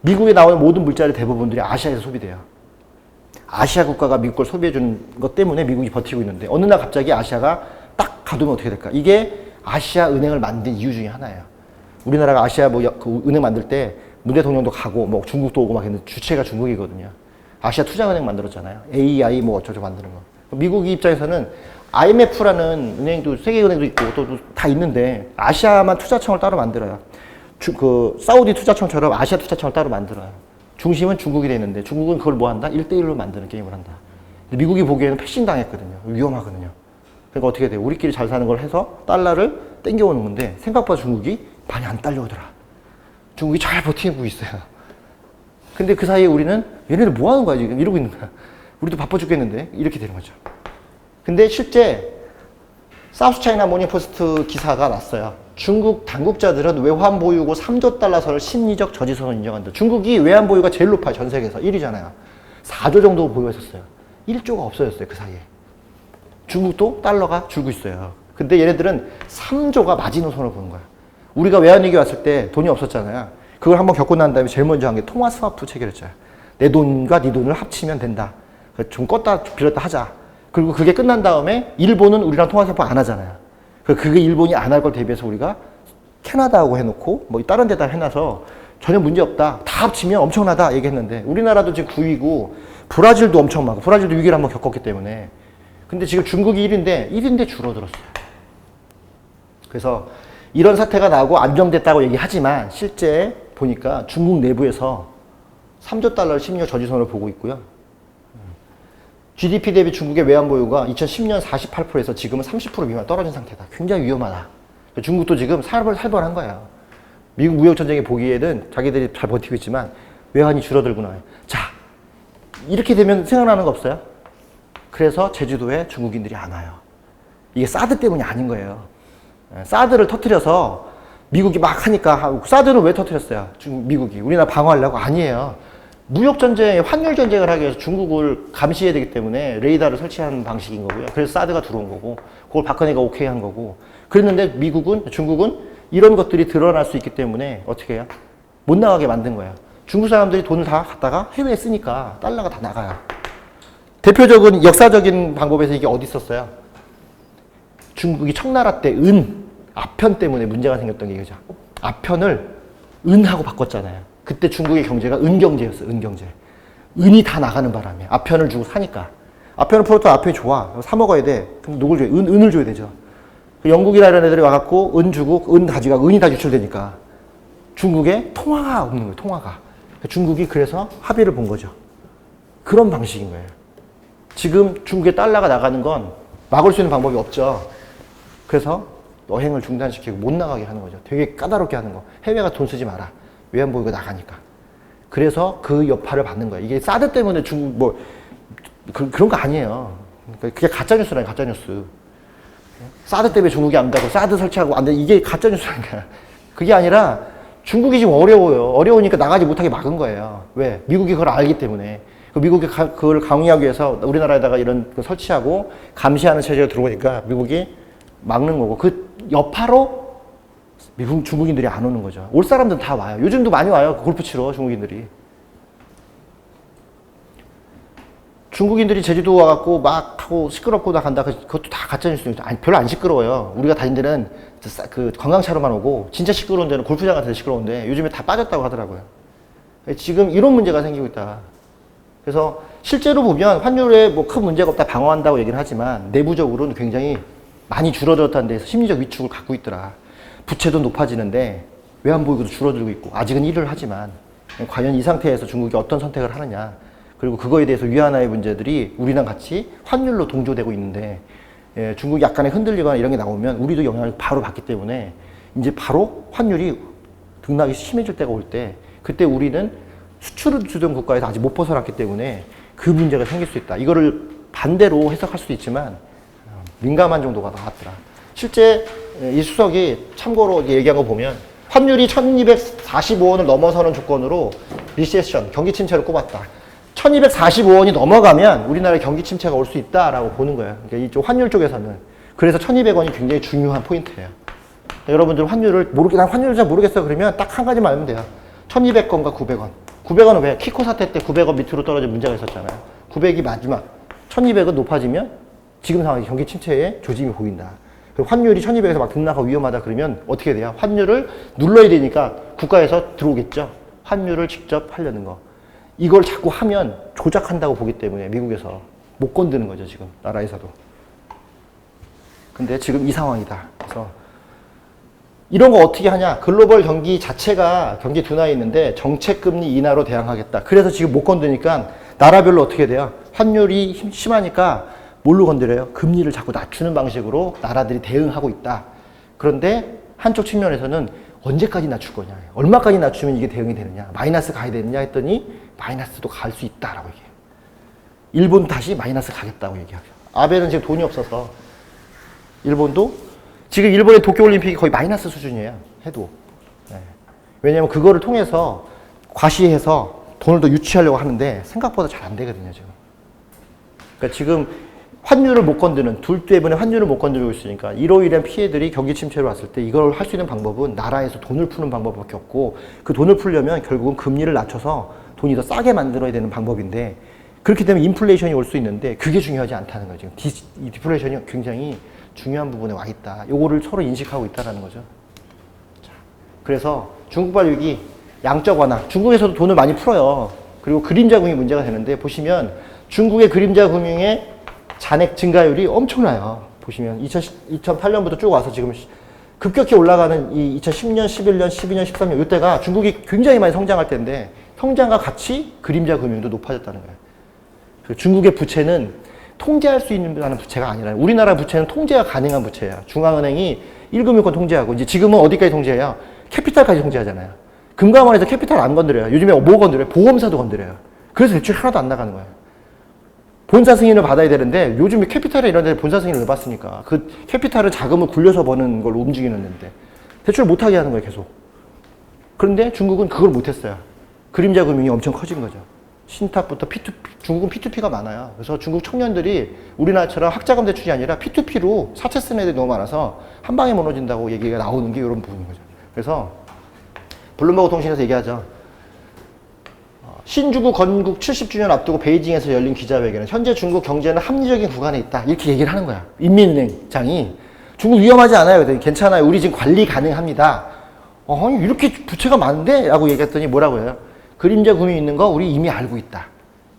미국에 나오는 모든 물자를 대부분들이 아시아에서 소비돼요. 아시아 국가가 미국 걸 소비해주는 것 때문에 미국이 버티고 있는데 어느 날 갑자기 아시아가 딱 가두면 어떻게 될까? 이게 아시아 은행을 만든 이유 중에 하나예요. 우리나라가 아시아 그 은행 만들 때 문 대통령도 가고 뭐 중국도 오고 막 했는데 주체가 중국이거든요. 아시아 투자은행 만들었잖아요. AI 뭐 어쩌고 만드는 거. 미국 입장에서는 IMF라는 은행도 세계은행도 있고 또 다 있는데 아시아만 투자청을 따로 만들어요. 그 사우디 투자청처럼 아시아 투자청을 따로 만들어요. 중심은 중국이 되는데 중국은 그걸 뭐 한다? 1대1로 만드는 게임을 한다. 근데 미국이 보기에는 패싱 당했거든요. 위험하거든요. 그러니까 어떻게 돼요? 우리끼리 잘 사는 걸 해서 달러를 땡겨오는 건데 생각보다 중국이 많이 안 딸려오더라. 중국이 잘 버티고 있어요. 근데 그 사이에 우리는 얘네들 뭐 하는 거야 지금 이러고 있는 거야. 우리도 바빠 죽겠는데 이렇게 되는 거죠. 근데 실제 사우스차이나 모닝포스트 기사가 났어요. 중국 당국자들은 외환 보유고 3조 달러선을 심리적 저지선을 인정한다. 중국이 외환 보유가 제일 높아요. 전 세계에서 1위잖아요. 4조 정도 보유했었어요. 1조가 없어졌어요. 그 사이에. 중국도 달러가 줄고 있어요. 근데 얘네들은 3조가 마지노선을 보는 거야. 우리가 외환위기 왔을 때 돈이 없었잖아요. 그걸 한번 겪고 난 다음에 제일 먼저 한 게 통화 스와프 체결했잖아요. 내 돈과 네 돈을 합치면 된다. 좀 껐다 빌렸다 하자. 그리고 그게 끝난 다음에 일본은 우리랑 통화 스와프 안 하잖아요. 그게 일본이 안 할 걸 대비해서 우리가 캐나다하고 해놓고 뭐 다른 데다 해놔서 전혀 문제 없다. 다 합치면 엄청나다 얘기했는데 우리나라도 지금 9위고 브라질도 엄청 많고 브라질도 위기를 한번 겪었기 때문에 근데 지금 중국이 1위인데 줄어들었어요. 그래서 이런 사태가 나고 안정됐다고 얘기하지만 실제 보니까 중국 내부에서 3조 달러를 심리적 저지선을 보고 있고요. GDP 대비 중국의 외환 보유가 2010년 48%에서 지금은 30% 미만 떨어진 상태다. 굉장히 위험하다. 중국도 지금 살벌한 거예요. 미국 무역 전쟁에 보기에는 자기들이 잘 버티고 있지만 외환이 줄어들구나. 자, 이렇게 되면 생각나는 거 없어요? 그래서 제주도에 중국인들이 안 와요. 이게 사드 때문이 아닌 거예요. 사드를 터뜨려서 미국이 막 하니까 사드는 왜 터뜨렸어요? 미국이 우리나라 방어하려고? 아니에요. 무역 전쟁, 환율 전쟁을 하기 위해서 중국을 감시해야 되기 때문에 레이더를 설치하는 방식인 거고요. 그래서 사드가 들어온 거고, 그걸 박근혜가 오케이 한 거고. 그랬는데 중국은 이런 것들이 드러날 수 있기 때문에 어떻게 해요? 못 나가게 만든 거예요. 중국 사람들이 돈을 다 갖다가 해외에 쓰니까 달러가 다 나가요. 대표적인 역사적인 방법에서 이게 어디 있었어요? 중국이 청나라 때 아편 때문에 문제가 생겼던 게 이거죠. 아편을 은하고 바꿨잖아요. 그때 중국의 경제가 은경제였어요. 은경제. 은이 다 나가는 바람에 아편을 주고 사니까. 아편을 풀었더니 아편이 좋아. 사 먹어야 돼. 그럼 누굴 줘야 돼? 은을 줘야 되죠. 영국이나 이런 애들이 와갖고 은 주고 은 가져가고 은이 다 유출되니까 중국에 통화가 없는 거예요. 통화가. 중국이 그래서 합의를 본 거죠. 그런 방식인 거예요. 지금 중국의 달러가 나가는 건 막을 수 있는 방법이 없죠. 그래서 여행을 중단시키고 못 나가게 하는 거죠. 되게 까다롭게 하는 거. 해외가 돈 쓰지 마라. 외환 보유가 나가니까. 그래서 그 여파를 받는 거예요. 이게 사드 때문에 중국 그런 거 아니에요. 그게 가짜뉴스라니 가짜뉴스. 사드 때문에 중국이 안 되고 사드 설치하고 안 돼. 이게 가짜뉴스라니까. 그게 아니라 중국이 지금 어려워요. 어려우니까 나가지 못하게 막은 거예요. 왜? 미국이 그걸 알기 때문에. 미국이 그걸 강요하기 위해서 우리나라에다가 이런 거 설치하고 감시하는 체제가 들어오니까 미국이 막는 거고 그 여파로 미국 중국인들이 안 오는 거죠. 올 사람들은 다 와요. 요즘도 많이 와요. 골프 치러 중국인들이. 중국인들이 제주도 와갖고 막 하고 시끄럽고 나간다. 그것도 다 가짜뉴스입니다. 별로 안 시끄러워요. 우리가 다닌 데는 그 관광차로만 오고 진짜 시끄러운 데는 골프장 같은 데 시끄러운데 요즘에 다 빠졌다고 하더라고요. 지금 이런 문제가 생기고 있다. 그래서 실제로 보면 환율에 뭐 큰 문제가 없다 방어한다고 얘기를 하지만 내부적으로는 굉장히 많이 줄어들었다는 데서 심리적 위축을 갖고 있더라. 부채도 높아지는데 외환 보유고도 줄어들고 있고 아직은 일을 하지만 과연 이 상태에서 중국이 어떤 선택을 하느냐 그리고 그거에 대해서 위안화의 문제들이 우리랑 같이 환율로 동조되고 있는데 중국이 약간의 흔들리거나 이런 게 나오면 우리도 영향을 바로 받기 때문에 이제 바로 환율이 등락이 심해질 때가 올 때 그때 우리는 수출을 주던 국가에서 아직 못 벗어났기 때문에 그 문제가 생길 수 있다. 이거를 반대로 해석할 수도 있지만 민감한 정도가 나왔더라. 실제 이 수석이 참고로 얘기한 거 보면 환율이 1245원을 넘어서는 조건으로 리세션, 경기 침체를 꼽았다. 1245원이 넘어가면 우리나라에 경기 침체가 올 수 있다라고 보는 거예요. 그러니까 이쪽 환율 쪽에서는. 그래서 1200원이 굉장히 중요한 포인트예요. 여러분들 난 환율을 잘 모르겠어 그러면 딱 한 가지만 알면 돼요. 1200원과 900원. 900원은 왜? 키코 사태 때 900원 밑으로 떨어진 문제가 있었잖아요. 900이 마지막. 1200은 높아지면 지금 상황이 경기 침체의 조짐이 보인다. 환율이 1200에서 막 등락하고 위험하다 그러면 어떻게 돼요? 환율을 눌러야 되니까 국가에서 들어오겠죠. 환율을 직접 하려는 거. 이걸 자꾸 하면 조작한다고 보기 때문에 미국에서 못 건드는 거죠, 지금 나라에서도. 근데 지금 이 상황이다. 그래서 이런 거 어떻게 하냐? 글로벌 경기 자체가 경기 둔화에 있는데 정책 금리 인하로 대응하겠다. 그래서 지금 못 건드니까 나라별로 어떻게 돼요? 환율이 심하니까 뭘로 건드려요? 금리를 자꾸 낮추는 방식으로 나라들이 대응하고 있다. 그런데 한쪽 측면에서는 언제까지 낮출 거냐? 얼마까지 낮추면 이게 대응이 되느냐? 마이너스 가야 되느냐 했더니 마이너스도 갈 수 있다라고 얘기해요. 일본 다시 마이너스 가겠다고 얘기하죠. 아베는 지금 돈이 없어서 일본도 지금 일본의 도쿄올림픽이 거의 마이너스 수준이에요. 해도. 네. 왜냐하면 그거를 통해서 과시해서 돈을 더 유치하려고 하는데 생각보다 잘 안 되거든요. 지금. 그러니까 지금 환율을 못 건드는 둘 때문에 환율을 못 건드리고 있으니까 이로 인한 피해들이 경기 침체로 왔을 때 이걸 할 수 있는 방법은 나라에서 돈을 푸는 방법밖에 없고 그 돈을 풀려면 결국은 금리를 낮춰서 돈이 더 싸게 만들어야 되는 방법인데 그렇기 때문에 인플레이션이 올 수 있는데 그게 중요하지 않다는 거죠. 이 디플레이션이 굉장히 중요한 부분에 와 있다. 요거를 서로 인식하고 있다는 거죠. 자, 그래서 중국발 위기 양적 완화. 중국에서도 돈을 많이 풀어요. 그리고 그림자 금융이 문제가 되는데 보시면 중국의 그림자 금융의 잔액 증가율이 엄청나요. 보시면 2008년부터 쭉 와서 지금 급격히 올라가는 이 2010년, 11년, 12년, 13년 이때가 중국이 굉장히 많이 성장할 때인데 성장과 같이 그림자 금융도 높아졌다는 거예요. 중국의 부채는 통제할 수 있는 부채가 아니라 우리나라 부채는 통제가 가능한 부채예요. 중앙은행이 1금융권 통제하고 이제 지금은 어디까지 통제해요? 캐피탈까지 통제하잖아요. 금감원에서 캐피탈 안 건드려요. 요즘에 뭐 건드려요? 보험사도 건드려요. 그래서 대출 하나도 안 나가는 거예요. 본사 승인을 받아야 되는데 요즘에 캐피탈에 이런 데 본사 승인을 왜 받습니까? 그 캐피탈은 자금을 굴려서 버는 걸로 움직이는데 대출을 못하게 하는 거예요. 계속. 그런데 중국은 그걸 못했어요. 그림자 금융이 엄청 커진 거죠. 신탁부터 P2P, 중국은 P2P가 많아요. 그래서 중국 청년들이 우리나라처럼 학자금 대출이 아니라 P2P로 사채 쓰는 애들이 너무 많아서 한 방에 무너진다고 얘기가 나오는 게 이런 부분인 거죠. 그래서 블룸버그 통신에서 얘기하죠. 신중국 건국 70주년 앞두고 베이징에서 열린 기자회견은 현재 중국 경제는 합리적인 구간에 있다. 이렇게 얘기를 하는 거야. 인민은행장이. 중국 위험하지 않아요. 괜찮아요. 우리 지금 관리 가능합니다. 아니 이렇게 부채가 많은데? 라고 얘기했더니 뭐라고 해요? 그림자 금융이 있는 거 우리 이미 알고 있다.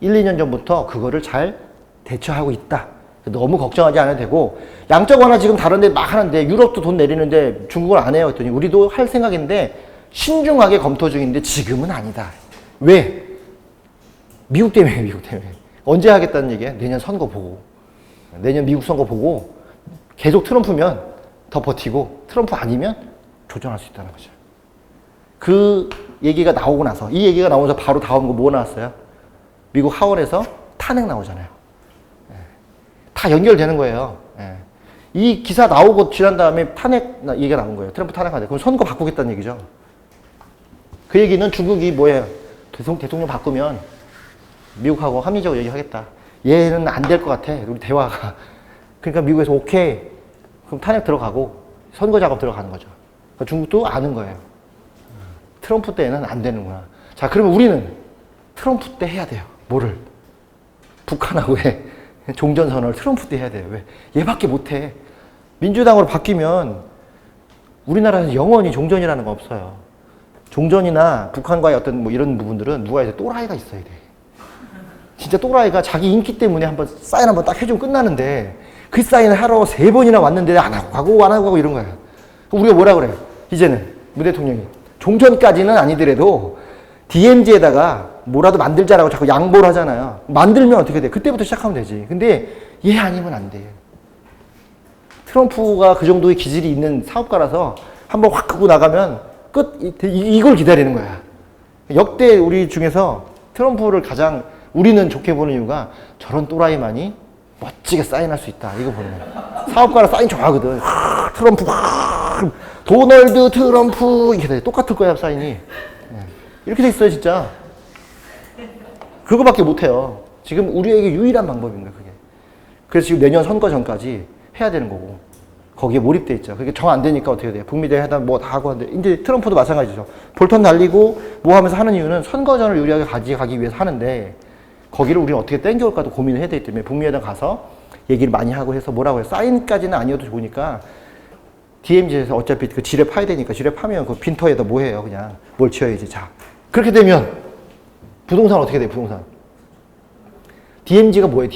1, 2년 전부터 그거를 잘 대처하고 있다. 너무 걱정하지 않아도 되고 양적 완화 지금 다른 데 막 하는데 유럽도 돈 내리는데 중국은 안 해요. 했더니 우리도 할 생각인데 신중하게 검토 중인데 지금은 아니다. 왜? 미국 때문에 미국 때문에. 언제 하겠다는 얘기야? 내년 선거 보고. 내년 미국 선거 보고 계속 트럼프면 더 버티고 트럼프 아니면 조정할 수 있다는 거죠. 그 얘기가 나오고 나서 이 얘기가 나오면서 바로 다음 거 뭐 나왔어요? 미국 하원에서 탄핵 나오잖아요. 다 연결되는 거예요. 이 기사 나오고 지난 다음에 탄핵 얘기가 나온 거예요. 트럼프 탄핵하네. 그럼 선거 바꾸겠다는 얘기죠. 그 얘기는 중국이 뭐예요? 대통령 바꾸면 미국하고 합리적으로 얘기하겠다. 얘는 안 될 것 같아. 우리 대화가. 그러니까 미국에서 오케이. 그럼 탄핵 들어가고 선거 작업 들어가는 거죠. 그러니까 중국도 아는 거예요. 트럼프 때는 안 되는구나. 자, 그러면 우리는 트럼프 때 해야 돼요. 뭐를? 북한하고의 종전선언을 트럼프 때 해야 돼요. 왜? 얘밖에 못해. 민주당으로 바뀌면 우리나라에서 영원히 종전이라는 거 없어요. 종전이나 북한과의 어떤 뭐 이런 부분들은 누가 이제 또라이가 있어야 돼. 진짜 또라이가 자기 인기 때문에 한번 사인 한번 딱 해주면 끝나는데 그 사인을 하러 3번이나 왔는데 안 하고 가고 안 하고 가고 이런 거야. 우리가 뭐라 그래? 이제는 문 대통령이 종전까지는 아니더라도 DMZ에다가 뭐라도 만들자라고 자꾸 양보를 하잖아요. 만들면 어떻게 돼? 그때부터 시작하면 되지. 근데 얘 아니면 안 돼. 트럼프가 그 정도의 기질이 있는 사업가라서 한번 확 끄고 나가면 끝. 이걸 기다리는 거야. 역대 우리 중에서 트럼프를 가장 우리는 좋게 보는 이유가 저런 또라이만이 멋지게 사인할 수 있다. 이거 보는 거야. 사업가라 사인 좋아하거든. 트럼프, 도널드 트럼프 이렇게 돼. 똑같을 거야 사인이. 이렇게 돼 있어요 진짜. 그거밖에 못해요. 지금 우리에게 유일한 방법인 거예요 그게. 그래서 지금 내년 선거 전까지 해야 되는 거고 거기에 몰입돼 있죠. 그게 정 안 되니까 어떻게 돼요? 북미 대회담 뭐 다 하고 하는데 이제 트럼프도 마찬가지죠. 볼턴 날리고 뭐 하면서 하는 이유는 선거전을 유리하게 가져가기 위해서 하는데 거기를 우리는 어떻게 땡겨올까도 고민을 해야 되기 때문에 북미 회담 가서 얘기를 많이 하고 해서 뭐라고 해요? 사인까지는 아니어도 좋으니까 DMZ에서 어차피 그 지뢰 파야 되니까 지뢰 파면 그 빈터에다 뭐 해요? 그냥 뭘 지어야지. 자, 그렇게 부동산 어떻게 돼? 부동산 DMZ가 뭐예요?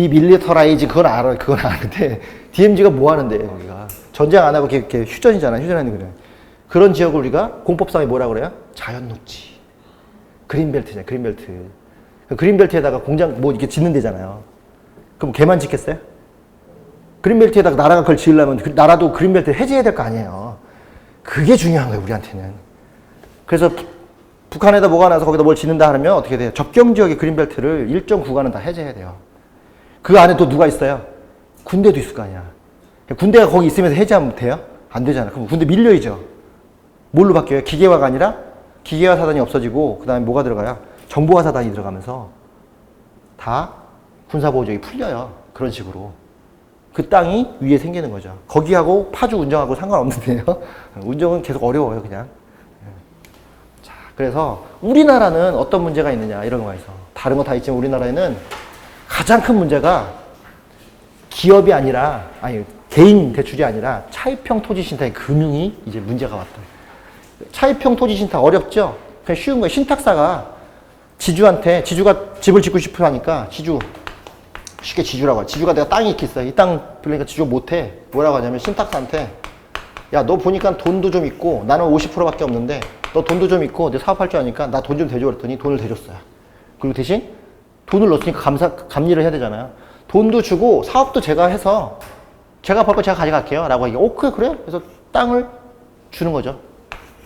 디밀리터라이징 그건 알아요. 그건 아는데 DMZ가 뭐 하는데 거기가 전쟁 안 하고 이렇게 휴전이잖아. 휴전하는 거는 그런 지역을 우리가 공법상에 뭐라 그래요? 자연녹지. 그린벨트잖아요. 그린벨트. 그린벨트에다가 공장 뭐 이렇게 짓는 데잖아요. 그럼 걔만 짓겠어요? 그린벨트에다가 나라가 그걸 지으려면 나라도 그린벨트 해제해야 될 거 아니에요. 그게 중요한 거예요, 우리한테는. 그래서 북한에다 뭐가 나서 거기다 뭘 짓는다 하면 어떻게 돼요? 접경 지역의 그린벨트를 일정 구간은 다 해제해야 돼요. 그 안에 또 누가 있어요? 군대도 있을 거 아니야. 군대가 거기 있으면서 해제하면 돼요? 안 되잖아. 그럼 군대 밀려있죠. 뭘로 바뀌어요? 기계화가 아니라 기계화 사단이 없어지고 그 다음에 뭐가 들어가요? 정보화 사단이 들어가면서 다 군사보호적이 풀려요. 그런 식으로. 그 땅이 위에 생기는 거죠. 거기하고 파주 운정하고 상관없는데요. 운정은 계속 어려워요, 그냥. 자, 그래서 우리나라는 어떤 문제가 있느냐, 이런 거가 있어. 다른 거 다 있지만 우리나라에는 가장 큰 문제가 기업이 아니라, 아니, 개인 대출이 아니라 차입형 토지 신탁의 금융이 이제 문제가 왔다. 차입형 토지 신탁 어렵죠? 그냥 쉬운 거예요. 신탁사가 지주한테, 지주가 집을 짓고 싶어 하니까 지주, 쉽게 지주라고 해. 지주가 내가 땅이 이렇게 있어. 이 땅 빌리니까 지주가 못해. 뭐라고 하냐면 신탁사한테 야, 너 보니까 돈도 좀 있고 나는 50%밖에 없는데 너 돈도 좀 있고 내 사업할 줄 아니까 나 돈 좀 대줘 그랬더니 돈을 대줬어요. 그리고 대신 돈을 넣었으니까 감리를 해야 되잖아요. 돈도 주고 사업도 제가 해서 제가 벌 거 제가 가져갈게요. 라고 하기가 그래? 그래서 땅을 주는 거죠.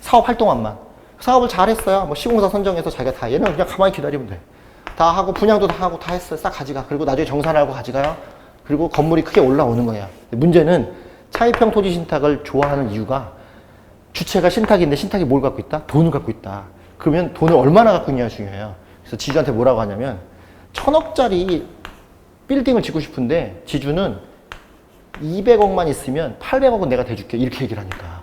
사업 활동안만. 사업을 잘 했어요. 뭐 시공사 선정해서 자기가 다 얘는 그냥 가만히 기다리면 돼. 다 하고 분양도 다 하고 다 했어요. 싹 가져가. 그리고 나중에 정산하고 가져가요. 그리고 건물이 크게 올라오는 거예요. 문제는 차입형 토지 신탁을 좋아하는 이유가 주체가 신탁인데 신탁이 뭘 갖고 있다? 돈을 갖고 있다. 그러면 돈을 얼마나 갖고 있냐가 중요해요. 그래서 지주한테 뭐라고 하냐면 1000억짜리 빌딩을 짓고 싶은데 지주는 200억만 있으면 800억은 내가 대줄게. 이렇게 얘기를 하니까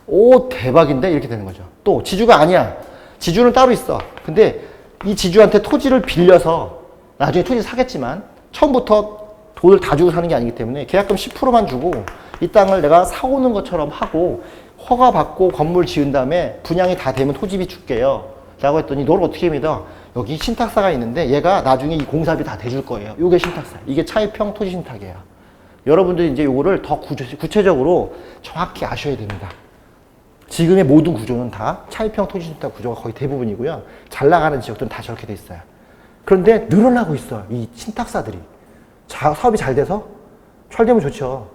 오 대박인데? 이렇게 되는 거죠. 또 지주가 아니야. 지주는 따로 있어. 근데 이 지주한테 토지를 빌려서 나중에 토지 사겠지만 처음부터 돈을 다 주고 사는 게 아니기 때문에 계약금 10%만 주고 이 땅을 내가 사오는 것처럼 하고 허가 받고 건물 지은 다음에 분양이 다 되면 토지비 줄게요. 라고 했더니 너를 어떻게 믿어? 여기 신탁사가 있는데 얘가 나중에 이 공사비 다 대줄 거예요. 이게 신탁사. 이게 차입형 토지 신탁이에요. 여러분들이 이제 요거를 더 구체적으로 정확히 아셔야 됩니다. 지금의 모든 구조는 다 차입형 토지 신탁 구조가 거의 대부분이고요. 잘 나가는 지역들은 다 저렇게 돼 있어요. 그런데 늘어나고 있어요. 이 신탁사들이. 사업이 잘 돼서 잘 되면 좋죠.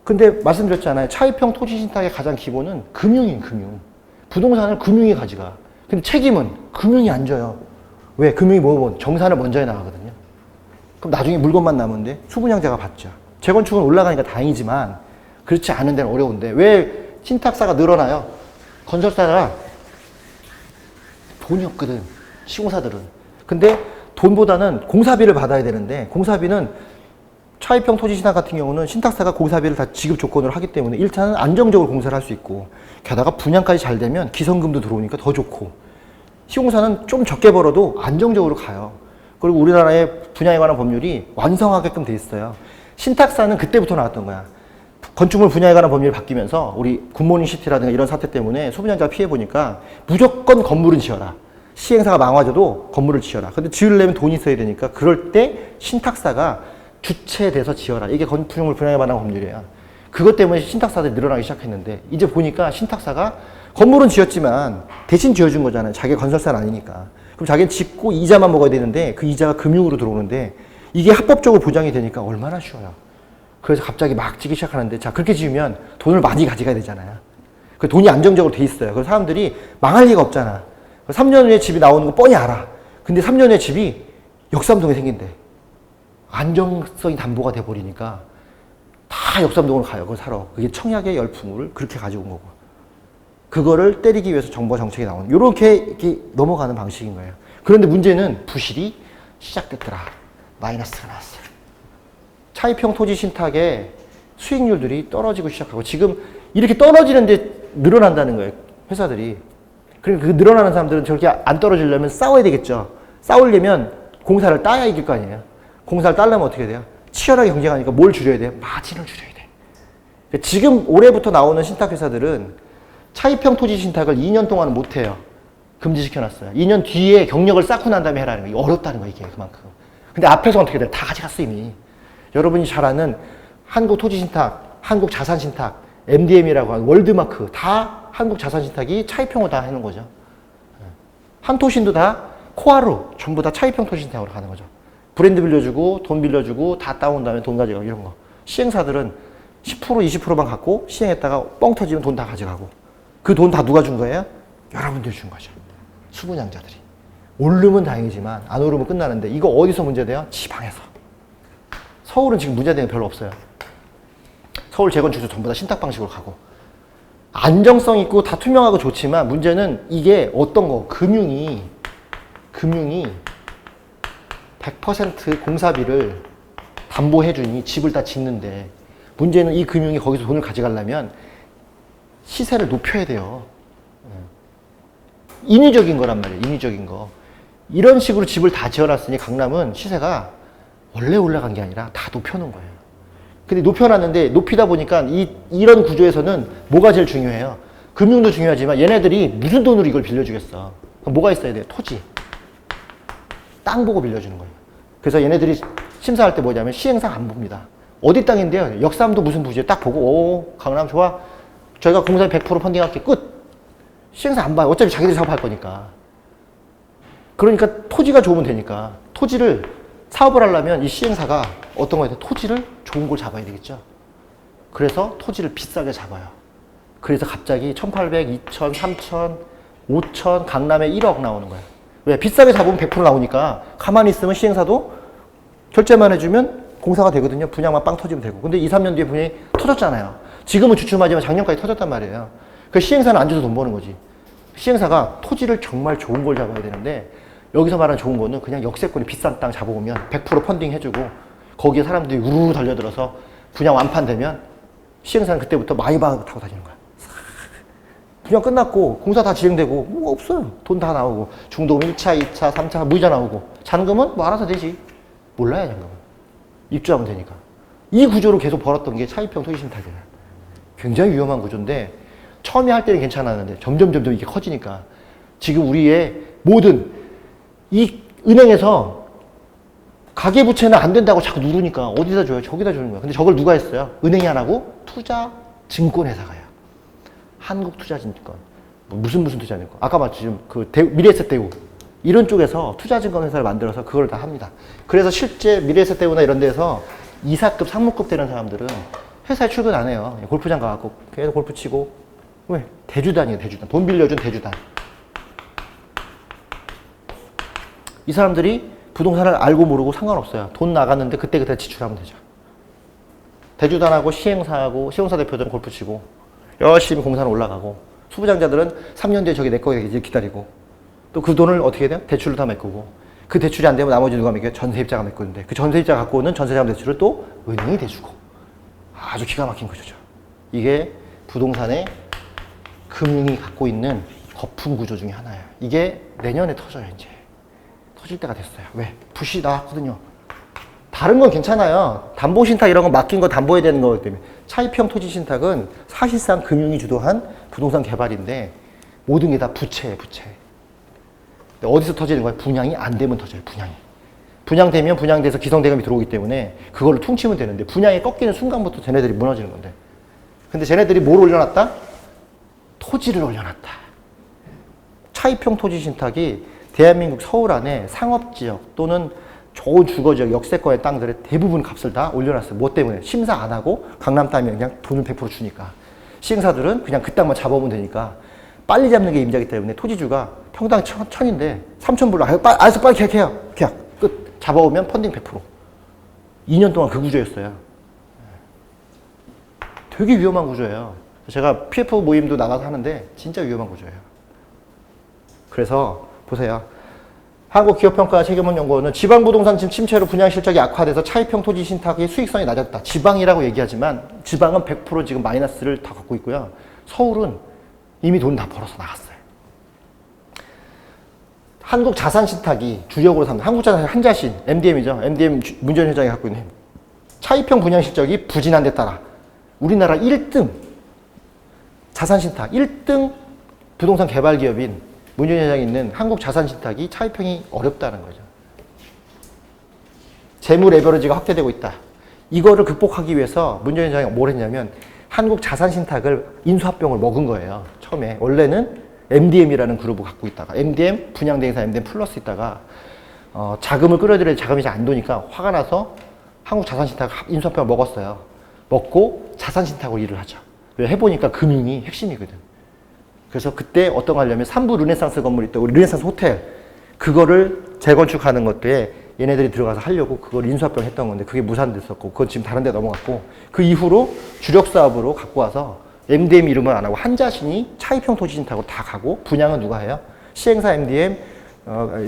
근데 말씀드렸잖아요. 차입형 토지 신탁의 가장 기본은 금융인 금융. 부동산을 금융이 가져가. 근데 책임은 금융이 안 져요. 왜? 금융이 뭐 정산을 먼저 해 나가거든요. 그럼 나중에 물건만 남은데 수분양자가 받죠. 재건축은 올라가니까 다행이지만 그렇지 않은 데는 어려운데 왜 신탁사가 늘어나요? 건설사가 돈이 없거든. 시공사들은. 근데 돈보다는 공사비를 받아야 되는데 공사비는 차입형 토지 신탁 같은 경우는 신탁사가 공사비를 다 지급 조건으로 하기 때문에 일단은 안정적으로 공사를 할 수 있고 게다가 분양까지 잘 되면 기성금도 들어오니까 더 좋고 시공사는 좀 적게 벌어도 안정적으로 가요. 그리고 우리나라의 분양에 관한 법률이 완성하게끔 돼 있어요. 신탁사는 그때부터 나왔던 거야. 건축물 분야에 관한 법률이 바뀌면서 우리 굿모닝 시티라든가 이런 사태 때문에 소분양자가 피해보니까 무조건 건물은 지어라. 시행사가 망가져도 건물을 지어라. 근데 지으려면 돈이 있어야 되니까 그럴 때 신탁사가 주체돼서 지어라. 이게 건축물 분양에 관한 법률이에요. 그것 때문에 신탁사들이 늘어나기 시작했는데 이제 보니까 신탁사가 건물은 지었지만 대신 지어준 거잖아요. 자기가 건설사는 아니니까. 그럼 자기는 짓고 이자만 먹어야 되는데 그 이자가 금융으로 들어오는데 이게 합법적으로 보장이 되니까 얼마나 쉬워요. 그래서 갑자기 막 짓기 시작하는데 자 그렇게 지으면 돈을 많이 가져가야 되잖아요. 그 돈이 안정적으로 돼 있어요. 그래서 사람들이 망할 리가 없잖아. 3년 후에 집이 나오는 거 뻔히 알아. 근데 3년 후에 집이 역삼동에 생긴대. 안정성이 담보가 돼버리니까 다 역삼동으로 가요. 그걸 사러. 그게 청약의 열풍을 그렇게 가지고 온 거고. 그거를 때리기 위해서 정부와 정책이 나오는 이렇게 넘어가는 방식인 거예요. 그런데 문제는 부실이 시작됐더라. 마이너스가 나왔어요. 차입형 토지 신탁의 수익률들이 떨어지고 시작하고 지금 이렇게 떨어지는데 늘어난다는 거예요. 회사들이. 그러니까 그 늘어나는 사람들은 저렇게 안 떨어지려면 싸워야 되겠죠. 싸우려면 공사를 따야 이길 거 아니에요. 공사를 따려면 어떻게 돼요? 치열하게 경쟁하니까 뭘 줄여야 돼요? 마진을 줄여야 돼. 그러니까 지금 올해부터 나오는 신탁회사들은 차입형 토지 신탁을 2년 동안은 못해요. 금지시켜놨어요. 2년 뒤에 경력을 쌓고 난 다음에 해라는 거예요. 어렵다는 거예요, 이게 그만큼. 근데 앞에서 어떻게 돼? 다 가져갔어 이미. 여러분이 잘 아는 한국토지신탁, 한국자산신탁, MDM이라고 하는 월드마크 다 한국자산신탁이 차입형으로 다 하는 거죠. 한토신도 다 코아루 전부 다 차입형 토지신탁으로 가는 거죠. 브랜드 빌려주고 돈 빌려주고 다 따온 다음에 돈 가져가고 이런 거. 시행사들은 10% 20%만 갖고 시행했다가 뻥 터지면 돈 다 가져가고 그 돈 다 누가 준 거예요? 여러분들이 준 거죠. 수분양자들이. 오르면 다행이지만 안 오르면 끝나는데 이거 어디서 문제돼요? 지방에서. 서울은 지금 문제되는 게 별로 없어요. 서울 재건축도 전부 다 신탁 방식으로 가고 안정성 있고 다 투명하고 좋지만 문제는 이게 어떤 거 금융이 100% 공사비를 담보해주니 집을 다 짓는데 문제는 이 금융이 거기서 돈을 가져가려면 시세를 높여야 돼요. 인위적인 거란 말이에요. 인위적인 거. 이런 식으로 집을 다 지어놨으니 강남은 시세가 원래 올라간 게 아니라 다 높여놓은 거예요. 근데 높여놨는데 높이다 보니까 이런 구조에서는 뭐가 제일 중요해요? 금융도 중요하지만 얘네들이 무슨 돈으로 이걸 빌려주겠어? 그럼 뭐가 있어야 돼요? 토지. 땅 보고 빌려주는 거예요. 그래서 얘네들이 심사할 때 뭐냐면 시행사 안 봅니다. 어디 땅인데요? 역삼도 무슨 부지에 딱 보고 오 강남 좋아. 저희가 공사 100% 펀딩할게. 끝. 시행사 안 봐요. 어차피 자기들이 사업할 거니까. 그러니까 토지가 좋으면 되니까 토지를 사업을 하려면 이 시행사가 어떤 거예요? 토지를 좋은 걸 잡아야 되겠죠. 그래서 토지를 비싸게 잡아요. 그래서 갑자기 1,800, 2,000, 3,000, 5,000, 강남에 1억 나오는 거예요. 왜? 비싸게 잡으면 100% 나오니까 가만히 있으면 시행사도 결제만 해주면 공사가 되거든요. 분양만 빵 터지면 되고. 근데 2, 3년 뒤에 분양이 터졌잖아요. 지금은 주춤하지만 작년까지 터졌단 말이에요. 그 시행사는 안 줘서 돈 버는 거지. 시행사가 토지를 정말 좋은 걸 잡아야 되는데 여기서 말하는 좋은 거는 그냥 역세권에 비싼 땅 잡아오면 100% 펀딩 해주고 거기에 사람들이 우르르 달려들어서 분양 완판되면 시행사는 그때부터 마이바흐 타고 다니는 거야. 분양 끝났고 공사 다 진행되고 뭐 없어요. 돈 다 나오고 중도금 1차, 2차, 3차 무이자 나오고 잔금은 뭐 알아서 되지. 몰라요 잔금은. 입주하면 되니까. 이 구조로 계속 벌었던 게 차입형 토지신탁이에요. 굉장히 위험한 구조인데 처음에 할 때는 괜찮았는데 점점 이게 커지니까 지금 우리의 모든 이 은행에서 가계부채는 안 된다고 자꾸 누르니까 어디다 줘요? 저기다 주는 거야. 근데 저걸 누가 했어요? 은행이 안 하고 투자증권회사가요. 한국투자증권. 뭐 무슨 투자증권. 아까 말했죠. 지금 그 미래에셋대우. 이런 쪽에서 투자증권회사를 만들어서 그걸 다 합니다. 그래서 실제 미래에셋대우나 이런 데서 이사급, 상무급 되는 사람들은 회사에 출근 안 해요. 골프장 가갖고 계속 골프 치고. 왜? 대주단이에요, 대주단. 돈 빌려준 대주단. 이 사람들이 부동산을 알고 모르고 상관없어요. 돈 나갔는데 그때 지출하면 되죠. 대주단하고 시행사하고 시행사 대표들은 골프 치고 열심히 공사는 올라가고 수부장자들은 3년 뒤에 저기 내 거에 이제 기다리고 또 그 돈을 어떻게 해야 돼요? 대출로 다 메꾸고 그 대출이 안 되면 나머지 누가 메꿔요? 전세입자가 메꾸는데 그 전세입자가 갖고 오는 전세자금 대출을 또 은행이 대주고 아주 기가 막힌 구조죠. 이게 부동산의 금융이 갖고 있는 거품 구조 중에 하나예요. 이게 내년에 터져요, 이제. 터질 때가 됐어요. 왜? 붓이 나왔거든요. 다른 건 괜찮아요. 담보신탁 이런 거 맡긴 거 담보해야 되는 거기 때문에. 차입형 토지신탁은 사실상 금융이 주도한 부동산 개발인데 모든 게 다 부채예요, 부채. 어디서 터지는 거예요? 분양이 안 되면 터져요, 분양이. 분양되면 분양돼서 기성대금이 들어오기 때문에 그걸로 퉁치면 되는데 분양이 꺾이는 순간부터 쟤네들이 무너지는 건데. 근데 쟤네들이 뭘 올려놨다? 토지를 올려놨다. 차입형 토지신탁이 대한민국 서울 안에 상업지역 또는 좋은 주거지역, 역세권의 땅들의 대부분 값을 다 올려놨어요. 뭐 때문에? 심사 안 하고 강남 땅이면 그냥 돈을 100% 주니까. 시행사들은 그냥 그 땅만 잡아오면 되니까 빨리 잡는 게 임자기 때문에 토지주가 평당 1,000인데 3,000불로 알았어 빨리 계약해요. 계약 끝. 잡아오면 펀딩 100%. 2년 동안 그 구조였어요. 되게 위험한 구조예요. 제가 PF 모임도 나가서 하는데 진짜 위험한 구조예요. 그래서 보세요. 한국기업평가 책임원연구원은 지방부동산 침체로 분양 실적이 악화돼서 차입형 토지 신탁의 수익성이 낮았다. 지방이라고 얘기하지만 지방은 100% 지금 마이너스를 다 갖고 있고요. 서울은 이미 돈 다 벌어서 나갔어요. 한국자산신탁이 주력으로 삼는 한국자산 한자신 MDM이죠. MDM 문재인 회장이 갖고 있는 차입형 분양 실적이 부진한 데 따라 우리나라 1등 자산신탁 1등 부동산 개발 기업인 문재인 회장이 있는 한국자산신탁이 차입형이 어렵다는 거죠. 재무 레버리지가 확대되고 있다. 이거를 극복하기 위해서 문재인 정부가 뭘 했냐면 한국 자산신탁을 인수합병을 먹은 거예요. 처음에. 원래는 MDM이라는 그룹을 갖고 있다가 MDM, 분양대행사 MDM 플러스 있다가 자금을 끌어들여야 자금이 잘 안 도니까 화가 나서 한국 자산신탁 인수합병을 먹었어요. 먹고 자산신탁으로 일을 하죠. 해보니까 금융이 핵심이거든. 그래서 그때 어떤 거 하려면 3부 르네상스 건물 있다고 르네상스 호텔 그거를 재건축하는 것들에 얘네들이 들어가서 하려고 그걸 인수합병 했던 건데 그게 무산됐었고 그건 지금 다른 데 넘어갔고 그 이후로 주력 사업으로 갖고 와서 MDM 이름을 안 하고 한 자신이 차입형 토지신탁으로 다 가고 분양은 누가 해요? 시행사 MDM,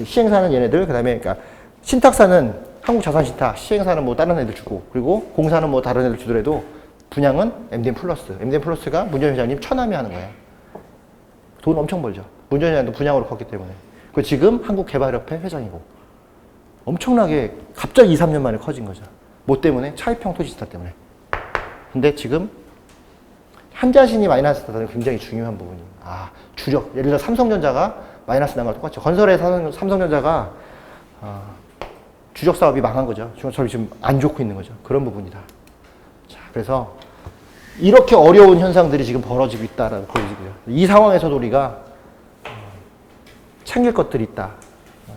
시행사는 얘네들 그다음에 그러니까 신탁사는 한국자산신탁, 시행사는 뭐 다른 애들 주고 그리고 공사는 뭐 다른 애들 주더라도 분양은 MDM 플러스. MDM 플러스가 문재인 회장님 처남이 하는 거예요. 돈 엄청 벌죠. 문재인 회장도 분양으로 컸기 때문에. 그 지금 한국개발협회 회장이고. 엄청나게 갑자기 2, 3년 만에 커진 거죠. 뭐 때문에? 차입형 토지신탁 때문에. 근데 지금 한 자신이 마이너스 나는 굉장히 중요한 부분이에요. 주력. 예를 들어 삼성전자가 마이너스 난 거랑 똑같죠. 건설의 삼성전자가 주력 사업이 망한 거죠. 저희 지금 안 좋고 있는 거죠. 그런 부분이다. 자, 그래서 이렇게 어려운 현상들이 지금 벌어지고 있다라는 보여지고요. 이 상황에서도 우리가 챙길 것들이 있다.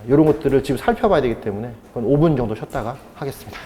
이런 것들을 지금 살펴봐야 되기 때문에 5분 정도 쉬었다가 하겠습니다.